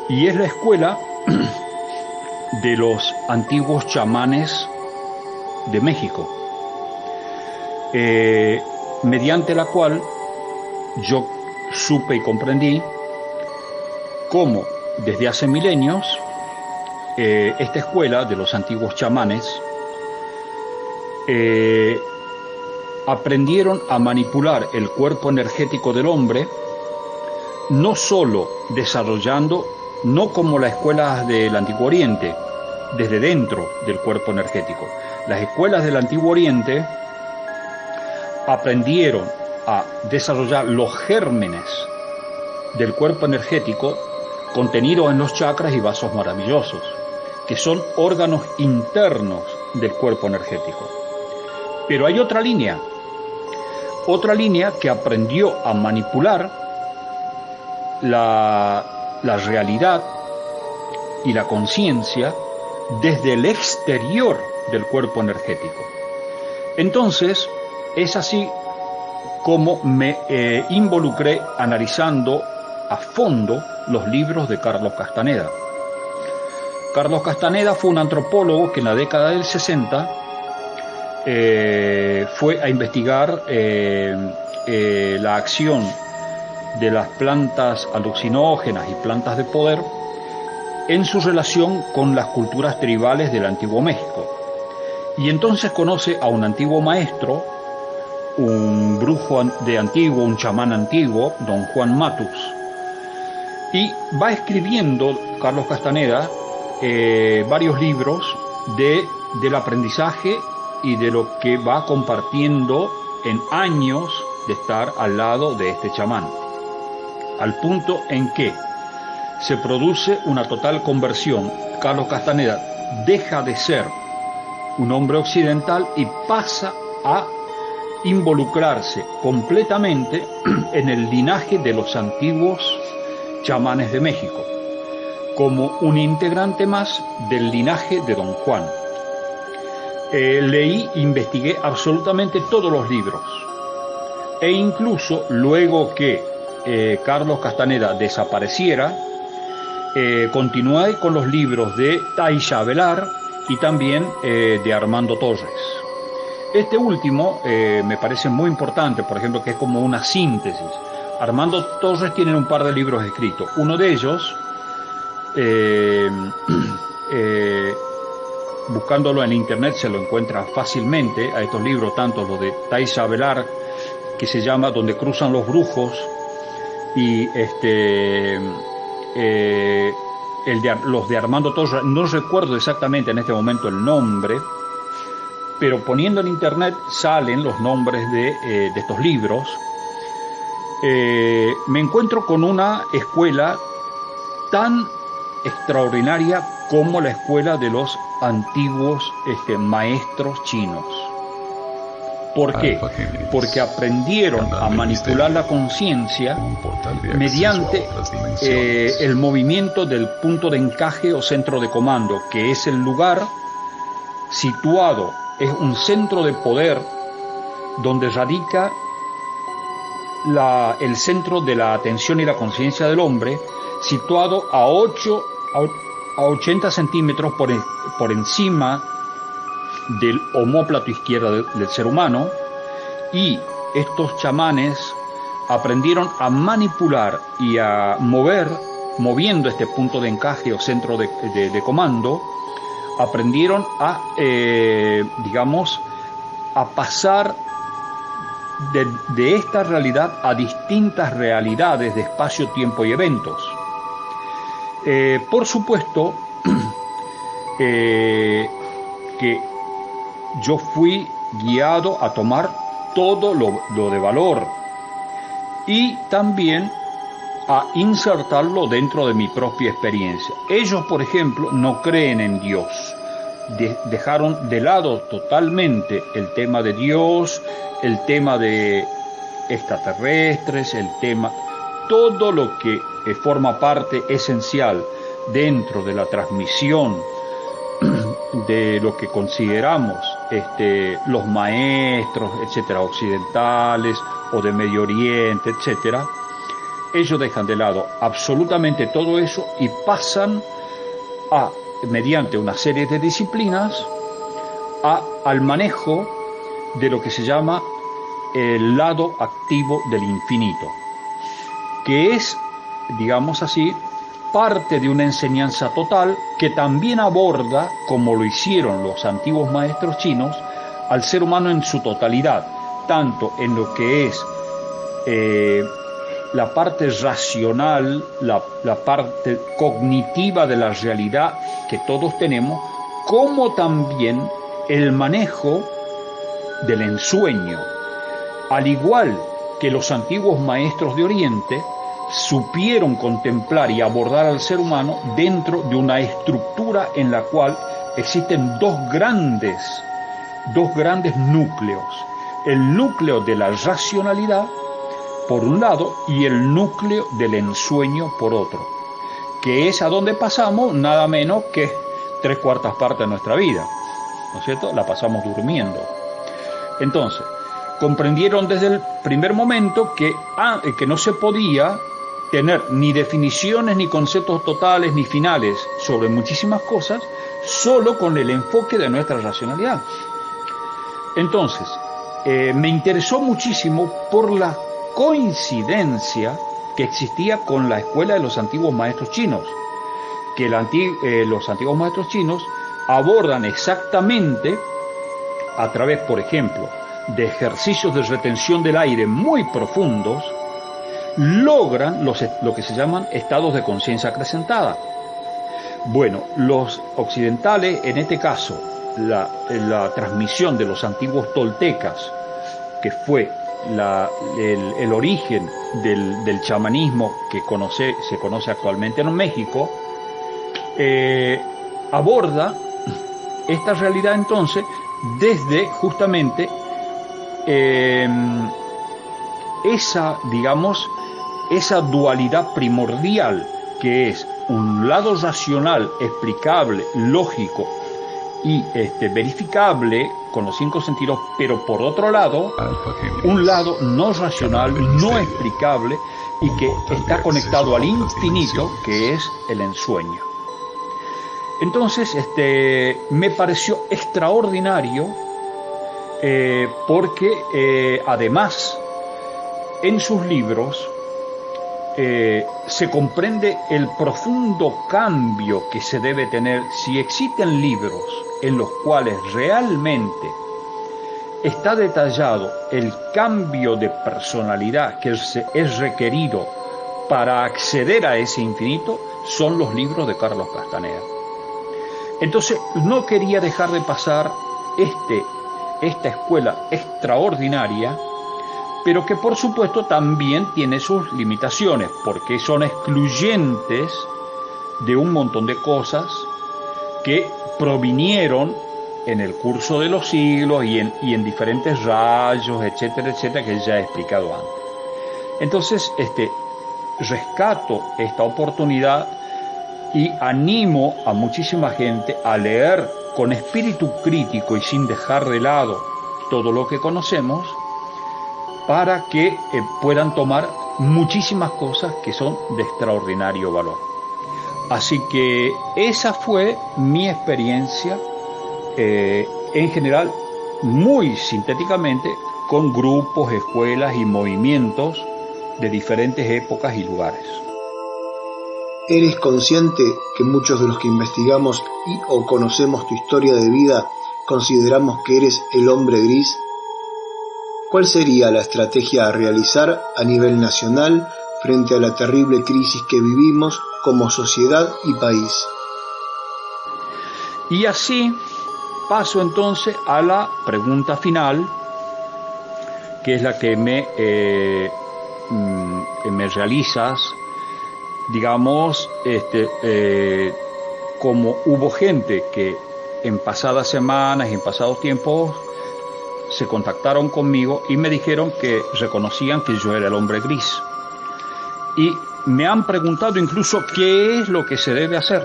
Y es la escuela de los antiguos chamanes de México, mediante la cual yo supe y comprendí cómo desde hace milenios esta escuela de los antiguos chamanes aprendieron a manipular el cuerpo energético del hombre, no solo desarrollando, no como las escuelas del Antiguo Oriente, desde dentro del cuerpo energético. Las escuelas del Antiguo Oriente aprendieron a desarrollar los gérmenes del cuerpo energético contenidos en los chakras y vasos maravillosos, que son órganos internos del cuerpo energético. Pero hay otra línea que aprendió a manipular la realidad y la conciencia desde el exterior del cuerpo energético. Entonces, es así como me involucré analizando a fondo los libros de Carlos Castaneda. Carlos Castaneda fue un antropólogo que en la década del 60 fue a investigar la acción de las plantas alucinógenas y plantas de poder en su relación con las culturas tribales del Antiguo México. Y entonces conoce a un antiguo maestro, un brujo antiguo, un chamán antiguo, don Juan Matus, y va escribiendo Carlos Castaneda varios libros del aprendizaje y de lo que va compartiendo en años de estar al lado de este chamán, al punto en que se produce una total conversión. Carlos Castaneda deja de ser un hombre occidental y pasa a involucrarse completamente en el linaje de los antiguos chamanes de México, como un integrante más del linaje de Don Juan. Leí, investigué absolutamente todos los libros, e incluso luego que Carlos Castaneda desapareciera, continué con los libros de Taisha Velar y también de Armando Torres. Este último me parece muy importante, por ejemplo, que es como una síntesis. Armando Torres tiene un par de libros escritos. Uno de ellos, buscándolo en internet se lo encuentra fácilmente a estos libros, tanto los de Taisha Velar, que se llama Donde cruzan los brujos, y los de Armando Torres, no recuerdo exactamente en este momento el nombre, pero poniendo en internet salen los nombres de estos libros. Me encuentro con una escuela tan extraordinaria como la escuela de los antiguos maestros chinos. ¿Por qué? Porque aprendieron a manipular la conciencia mediante el movimiento del punto de encaje o centro de comando, que es el lugar situado, es un centro de poder donde radica el centro de la atención y la conciencia del hombre, situado a 80 centímetros por encima del omóplato izquierdo del ser humano. Y estos chamanes aprendieron a manipular y a moviendo este punto de encaje o centro de comando, aprendieron a pasar de esta realidad a distintas realidades de espacio, tiempo y eventos. Por supuesto que yo fui guiado a tomar todo lo de valor y también a insertarlo dentro de mi propia experiencia. Ellos, por ejemplo, no creen en Dios. Dejaron de lado totalmente el tema de Dios, el tema de extraterrestres, todo lo que forma parte esencial dentro de la transmisión de lo que consideramos los maestros, etcétera, occidentales o de Medio Oriente, etcétera. Ellos dejan de lado absolutamente todo eso y pasan mediante una serie de disciplinas, al manejo de lo que se llama el lado activo del infinito, que es, digamos así, parte de una enseñanza total que también aborda, como lo hicieron los antiguos maestros chinos, al ser humano en su totalidad, tanto en lo que es la parte racional, la parte cognitiva de la realidad que todos tenemos, como también el manejo del ensueño. Al igual que los antiguos maestros de Oriente, supieron contemplar y abordar al ser humano dentro de una estructura en la cual existen dos grandes núcleos: el núcleo de la racionalidad por un lado y el núcleo del ensueño por otro, que es a donde pasamos nada menos que 3/4 partes de nuestra vida, ¿no es cierto? La pasamos durmiendo. Entonces, comprendieron desde el primer momento que no se podía tener ni definiciones, ni conceptos totales, ni finales sobre muchísimas cosas, solo con el enfoque de nuestra racionalidad. Entonces, me interesó muchísimo por la coincidencia que existía con la escuela de los antiguos maestros chinos, que los antiguos maestros chinos abordan exactamente a través, por ejemplo, de ejercicios de retención del aire muy profundos, logran lo que se llaman estados de conciencia acrecentada. Bueno, los occidentales, en este caso, la transmisión de los antiguos toltecas, que fue el origen del chamanismo que se conoce actualmente en México, aborda esta realidad entonces desde justamente esa dualidad primordial que es un lado racional, explicable, lógico y verificable con los 5 sentidos, pero por otro lado, un lado no racional, no explicable y que está conectado al infinito, que es el ensueño. Entonces, me pareció extraordinario porque además en sus libros se comprende el profundo cambio que se debe tener si existen libros en los cuales realmente está detallado el cambio de personalidad que es requerido para acceder a ese infinito, son los libros de Carlos Castaneda. Entonces no quería dejar de pasar esta escuela extraordinaria, pero que por supuesto también tiene sus limitaciones, porque son excluyentes de un montón de cosas que provinieron en el curso de los siglos y en diferentes rayos, etcétera, etcétera, que ya he explicado antes. Entonces, rescato esta oportunidad y animo a muchísima gente a leer con espíritu crítico y sin dejar de lado todo lo que conocemos, para que puedan tomar muchísimas cosas que son de extraordinario valor. Así que esa fue mi experiencia, en general, muy sintéticamente, con grupos, escuelas y movimientos de diferentes épocas y lugares. ¿Eres consciente que muchos de los que investigamos y o conocemos tu historia de vida consideramos que eres el hombre gris? ¿Cuál sería la estrategia a realizar a nivel nacional frente a la terrible crisis que vivimos como sociedad y país? Y así paso entonces a la pregunta final, que es la que me realizas, digamos, como hubo gente que en pasadas semanas, en pasados tiempos, se contactaron conmigo y me dijeron que reconocían que yo era el hombre gris. Y me han preguntado incluso qué es lo que se debe hacer.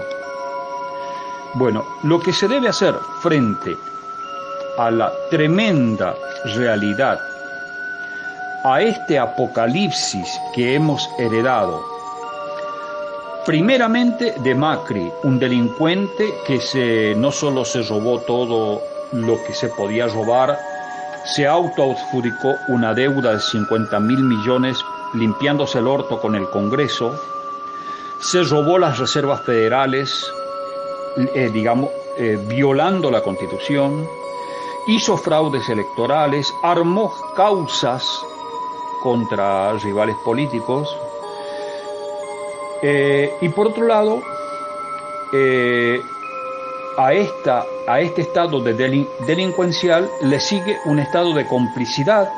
Bueno, lo que se debe hacer frente a la tremenda realidad, a este apocalipsis que hemos heredado, primeramente de Macri, un delincuente que no solo se robó todo lo que se podía robar, se autoadjudicó una deuda de 50.000 millones limpiándose el orto con el Congreso, se robó las reservas federales, violando la Constitución, hizo fraudes electorales, armó causas contra rivales políticos, y por otro lado, a este estado de delincuencial le sigue un estado de complicidad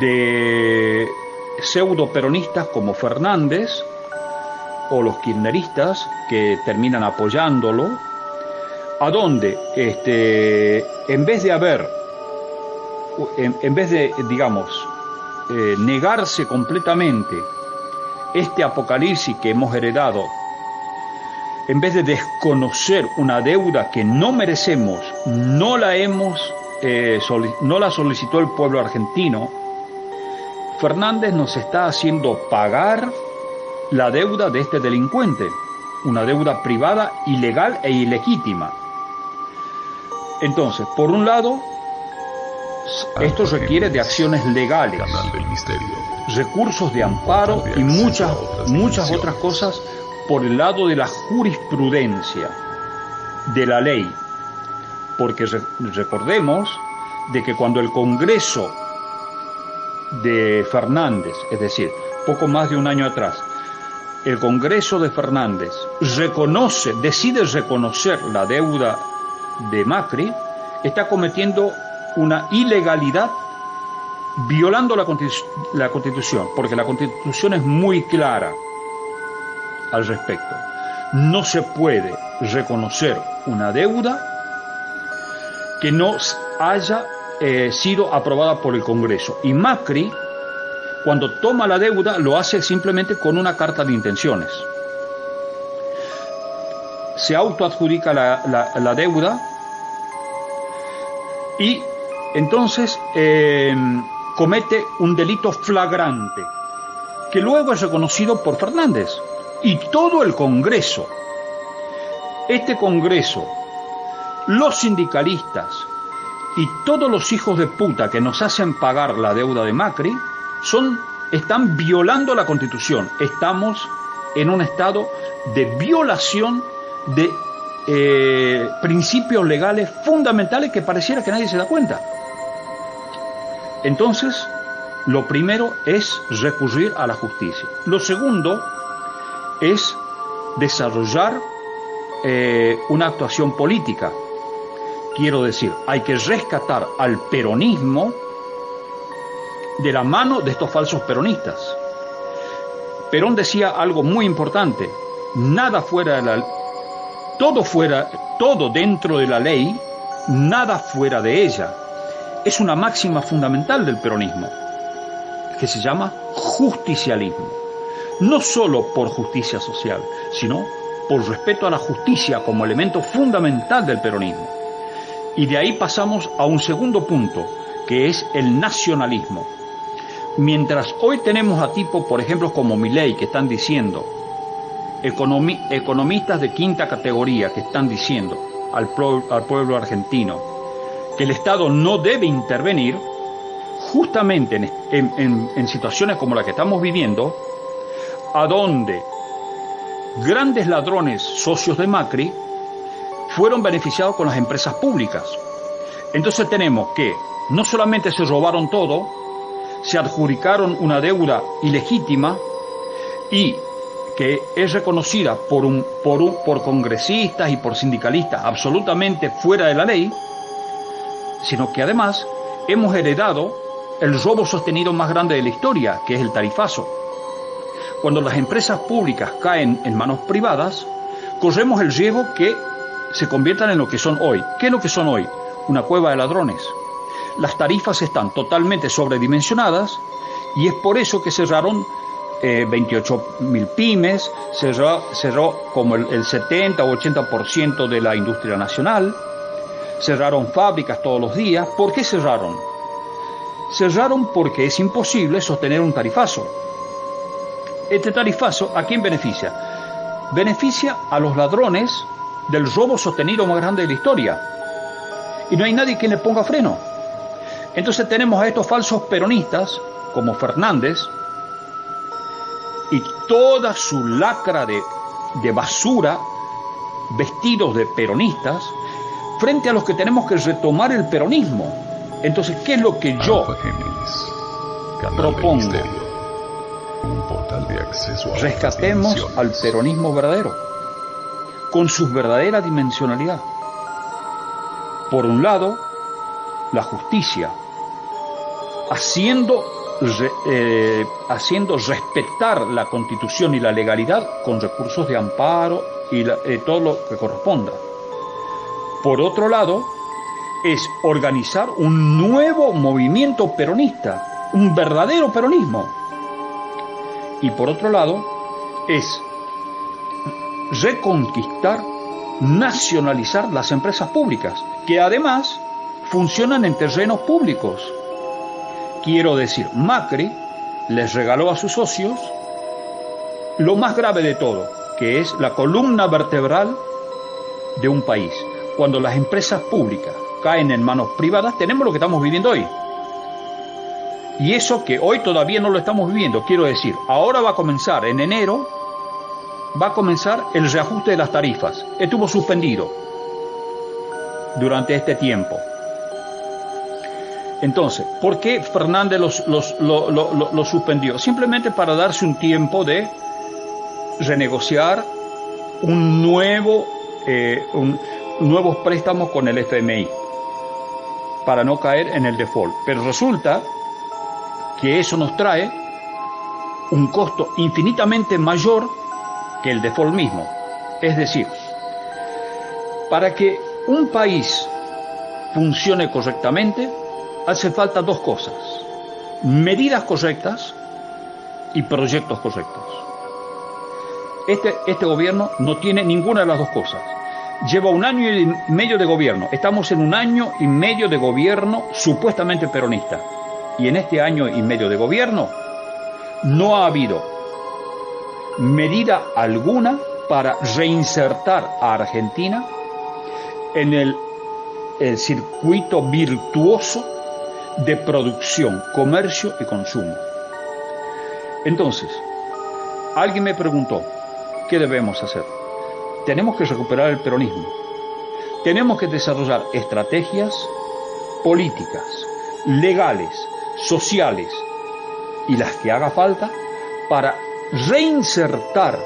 de pseudo-peronistas como Fernández o los kirchneristas que terminan apoyándolo, a donde en vez de negarse completamente este apocalipsis que hemos heredado, en vez de desconocer una deuda que no merecemos, no la solicitó el pueblo argentino, Fernández nos está haciendo pagar la deuda de este delincuente, una deuda privada, ilegal e ilegítima. Entonces, por un lado, esto requiere de acciones legales, recursos de amparo y muchas otras cosas por el lado de la jurisprudencia, de la ley, porque recordemos de que cuando el Congreso de Fernández, es decir, poco más de un año atrás, el Congreso de Fernández decide reconocer la deuda de Macri, está cometiendo una ilegalidad violando la Constitución, porque la Constitución es muy clara al respecto. No se puede reconocer una deuda que no haya sido aprobada por el Congreso. Y Macri, cuando toma la deuda, lo hace simplemente con una carta de intenciones. Se autoadjudica la deuda y entonces comete un delito flagrante, que luego es reconocido por Fernández y todo el Congreso. Este Congreso, los sindicalistas y todos los hijos de puta que nos hacen pagar la deuda de Macri están violando la Constitución. Estamos en un estado de violación de principios legales fundamentales que pareciera que nadie se da cuenta. Entonces, lo primero es recurrir a la justicia. Lo segundo es desarrollar una actuación política. Quiero decir, hay que rescatar al peronismo de la mano de estos falsos peronistas. Perón decía algo muy importante: nada fuera de todo dentro de la ley, nada fuera de ella. Es una máxima fundamental del peronismo, que se llama justicialismo. No solo por justicia social, sino por respeto a la justicia como elemento fundamental del peronismo. Y de ahí pasamos a un segundo punto, que es el nacionalismo. Mientras hoy tenemos a tipos, por ejemplo, como Milei, que están diciendo, economistas de quinta categoría, que están diciendo al pueblo argentino que el Estado no debe intervenir, justamente en situaciones como la que estamos viviendo, a donde grandes ladrones socios de Macri fueron beneficiados con las empresas públicas. Entonces tenemos que no solamente se robaron todo, se adjudicaron una deuda ilegítima y que es reconocida por congresistas y por sindicalistas absolutamente fuera de la ley, sino que además hemos heredado el robo sostenido más grande de la historia, que es el tarifazo. Cuando las empresas públicas caen en manos privadas, corremos el riesgo que se conviertan en lo que son hoy. ¿Qué es lo que son hoy? Una cueva de ladrones. Las tarifas están totalmente sobredimensionadas y es por eso que cerraron 28.000 pymes, cerró como el 70 o 80% de la industria nacional, cerraron fábricas todos los días. ¿Por qué cerraron? Cerraron porque es imposible sostener un tarifazo. Este tarifazo, ¿a quién beneficia? Beneficia a los ladrones del robo sostenido más grande de la historia. Y no hay nadie quien le ponga freno. Entonces tenemos a estos falsos peronistas, como Fernández, y toda su lacra de basura, vestidos de peronistas, frente a los que tenemos que retomar el peronismo. Entonces, ¿qué es lo que yo propongo? Un portal de acceso a rescatemos al peronismo verdadero, con su verdadera dimensionalidad. Por un lado, la justicia, haciendo respetar la Constitución y la legalidad con recursos de amparo y todo lo que corresponda. Por otro lado, es organizar un nuevo movimiento peronista, un verdadero peronismo. Y por otro lado, es reconquistar, nacionalizar las empresas públicas, que además funcionan en terrenos públicos. Quiero decir, Macri les regaló a sus socios lo más grave de todo, que es la columna vertebral de un país. Cuando las empresas públicas caen en manos privadas, tenemos lo que estamos viviendo hoy. Y eso que hoy todavía no lo estamos viviendo, quiero decir, ahora va a comenzar en enero, va a comenzar el reajuste de las tarifas. Estuvo suspendido durante este tiempo. Entonces, ¿por qué Fernández lo suspendió? Simplemente para darse un tiempo de renegociar nuevos préstamos con el FMI, para no caer en el default. Pero resulta que eso nos trae un costo infinitamente mayor que el default mismo. Es decir, para que un país funcione correctamente, hace falta dos cosas: medidas correctas y proyectos correctos. Este gobierno no tiene ninguna de las dos cosas. Lleva 1 año y medio de gobierno. Estamos en 1 año y medio de gobierno supuestamente peronista. Y en este año y medio de gobierno no ha habido medida alguna para reinsertar a Argentina en el circuito virtuoso de producción, comercio y consumo. Entonces, alguien me preguntó, ¿qué debemos hacer? Tenemos que recuperar el peronismo. Tenemos que desarrollar estrategias políticas, legales, sociales y las que haga falta para reinsertar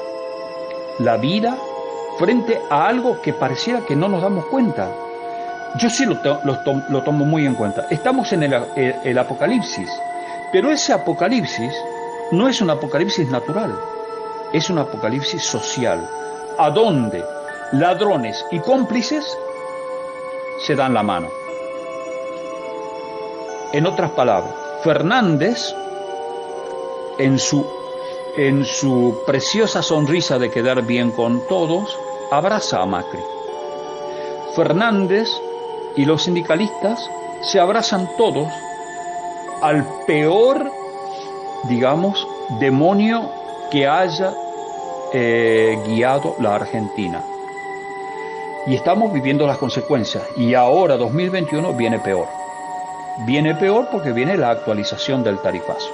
la vida frente a algo que pareciera que no nos damos cuenta. Yo sí lo tomo muy en cuenta. Estamos en el apocalipsis, pero ese apocalipsis no es un apocalipsis natural, es un apocalipsis social, a donde ladrones y cómplices se dan la mano. En otras palabras, Fernández, en su preciosa sonrisa de quedar bien con todos, abraza a Macri. Fernández y los sindicalistas se abrazan todos al peor, digamos, demonio que haya guiado la Argentina. Y estamos viviendo las consecuencias. Y ahora, 2021, viene peor. Viene peor porque viene la actualización del tarifazo.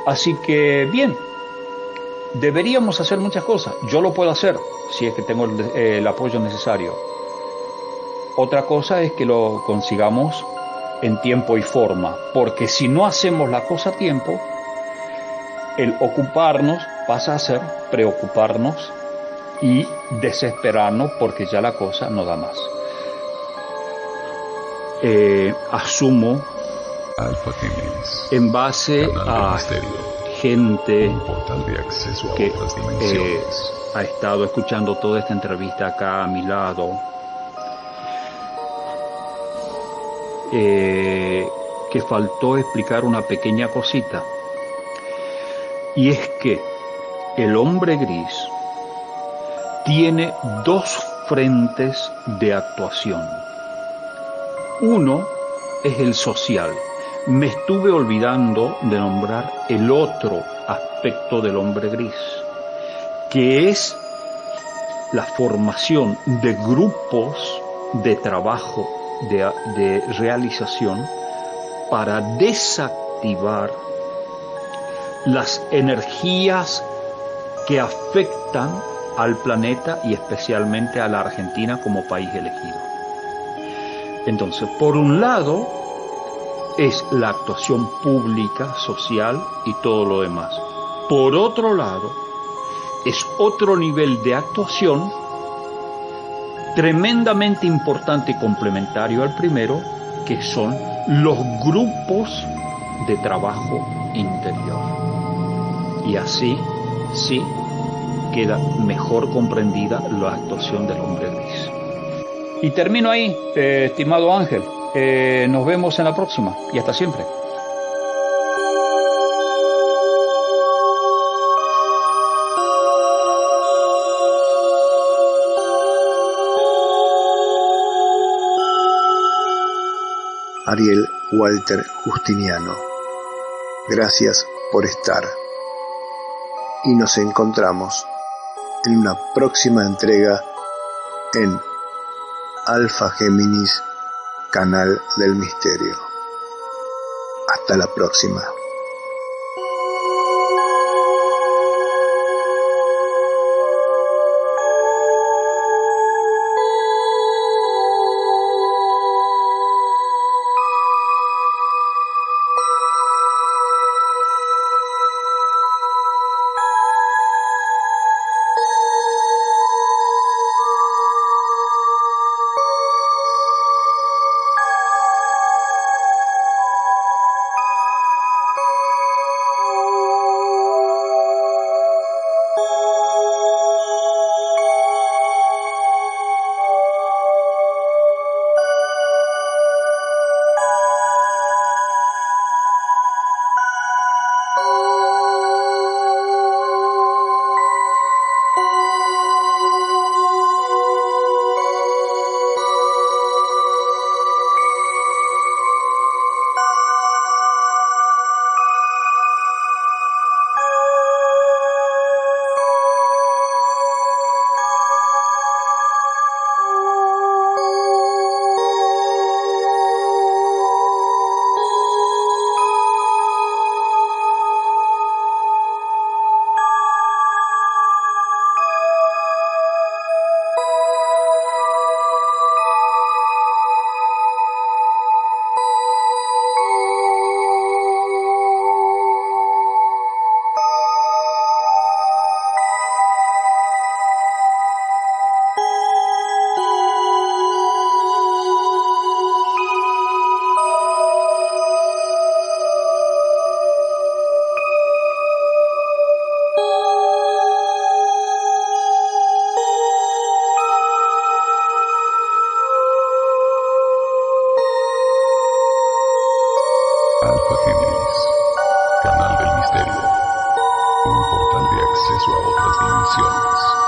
Así que, bien, deberíamos hacer muchas cosas. Yo lo puedo hacer si es que tengo el apoyo necesario. Otra cosa es que lo consigamos en tiempo y forma, porque si no hacemos la cosa a tiempo, el ocuparnos pasa a ser preocuparnos y desesperarnos porque ya la cosa no da más. Asumo, Alfa Géminis, en base a gente un portal de acceso a que otras dimensiones. ha estado escuchando toda esta entrevista acá a mi lado, que faltó explicar una pequeña cosita, y es que el hombre gris tiene dos frentes de actuación. Uno es el social. Me estuve olvidando de nombrar el otro aspecto del hombre gris, que es la formación de grupos de trabajo, de realización, para desactivar las energías que afectan al planeta y especialmente a la Argentina como país elegido. Entonces, por un lado, es la actuación pública, social y todo lo demás. Por otro lado, es otro nivel de actuación tremendamente importante y complementario al primero, que son los grupos de trabajo interior. Y así, sí, queda mejor comprendida la actuación del hombre gris. Y termino ahí, estimado Ángel. Nos vemos en la próxima y hasta siempre. Ariel Walter Justiniano. Gracias por estar. Y nos encontramos en una próxima entrega en Alfa Géminis, Canal del Misterio. Hasta la próxima. acceso a otras dimensiones.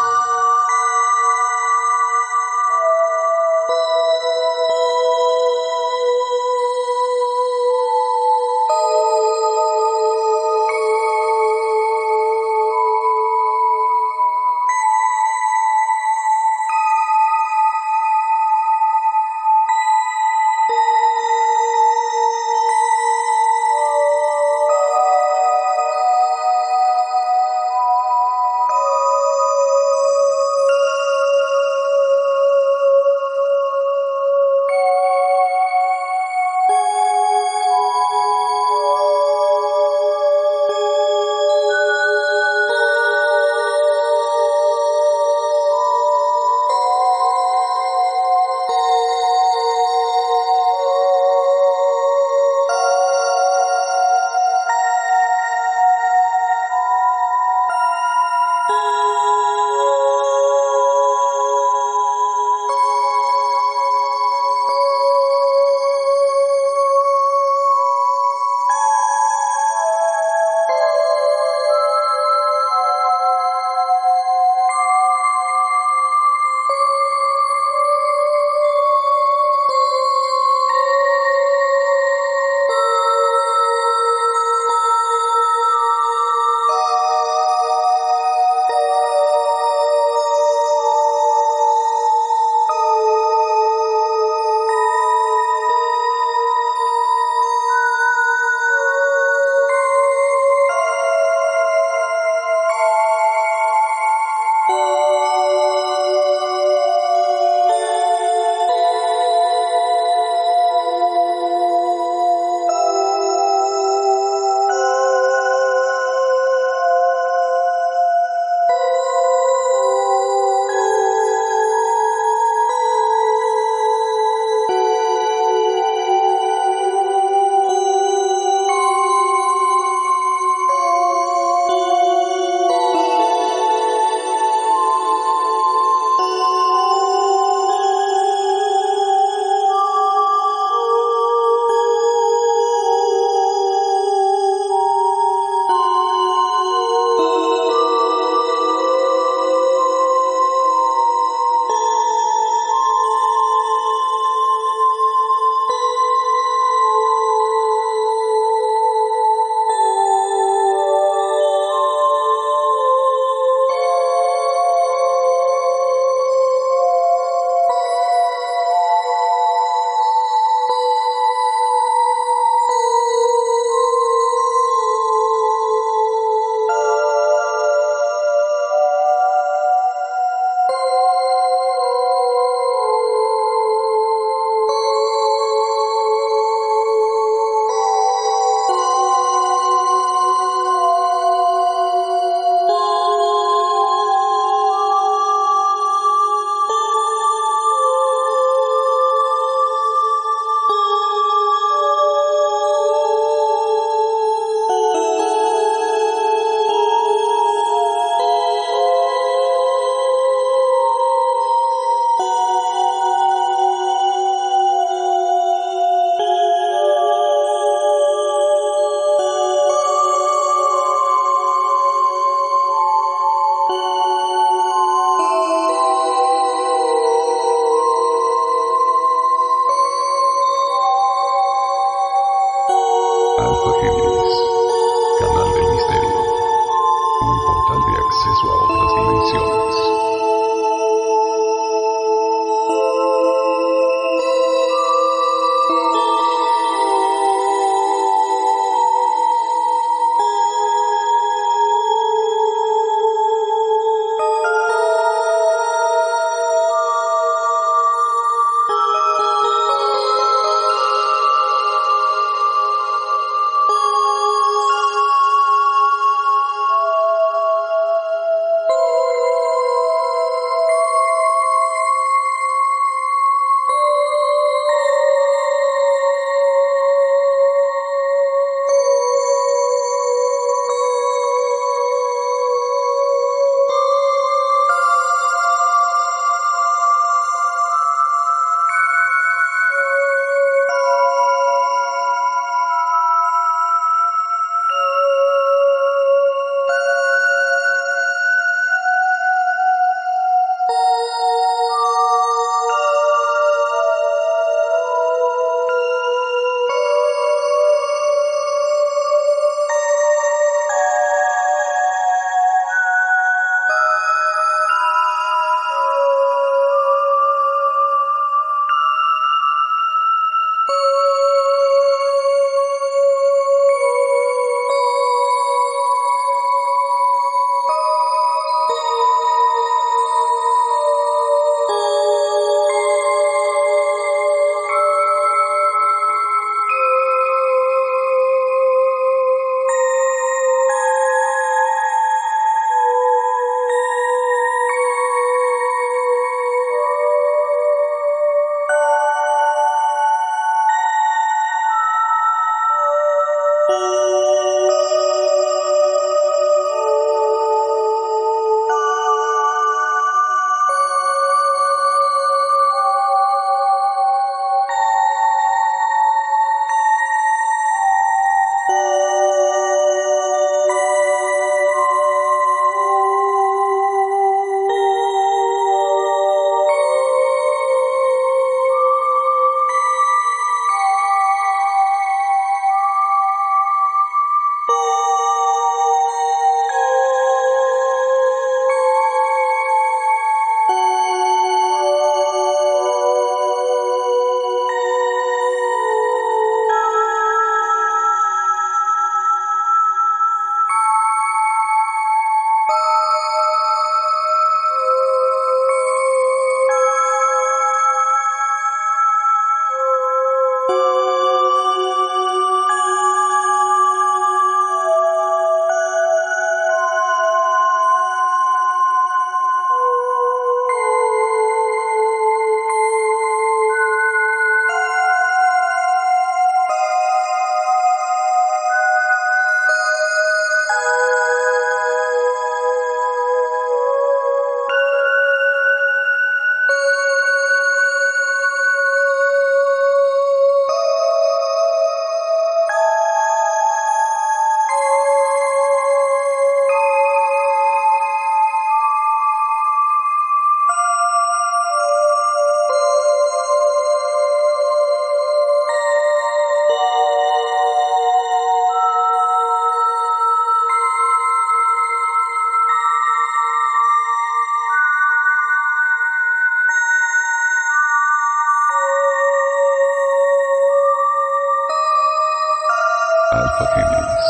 Alpha Géminis,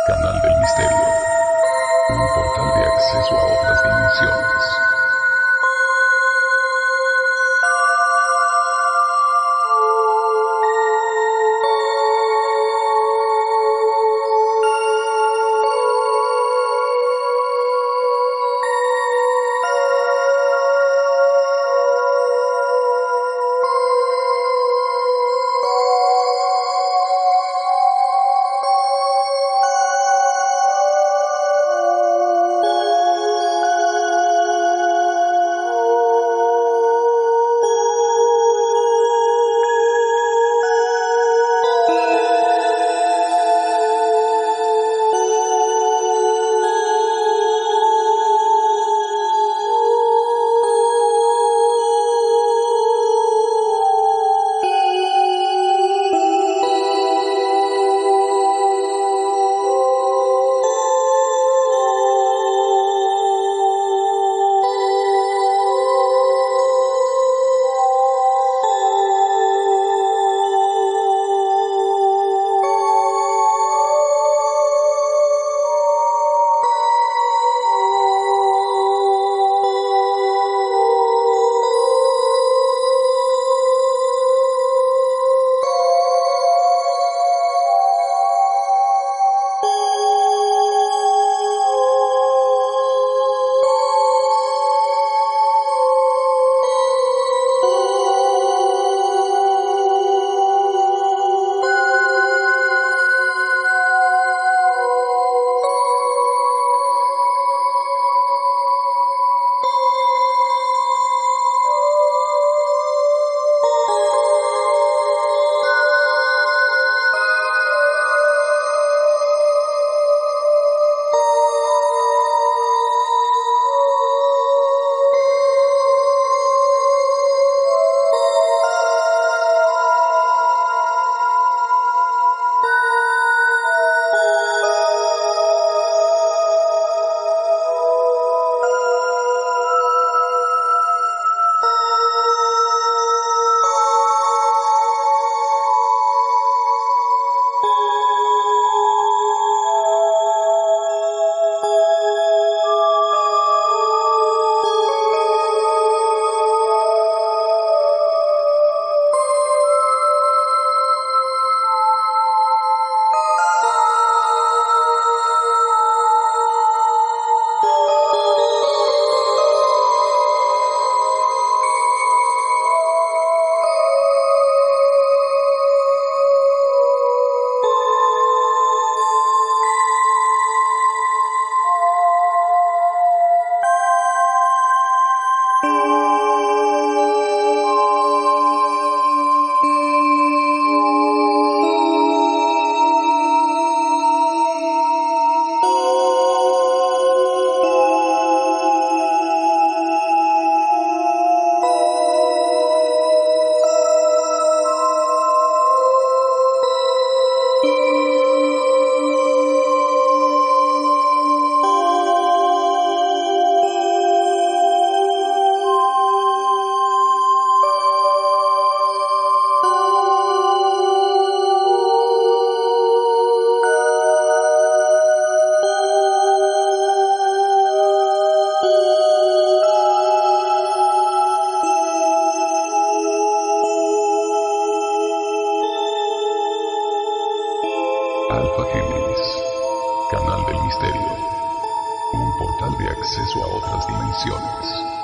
canal del misterio, un portal de acceso a otras dimensiones. Alpha Géminis, canal del misterio, un portal de acceso a otras dimensiones.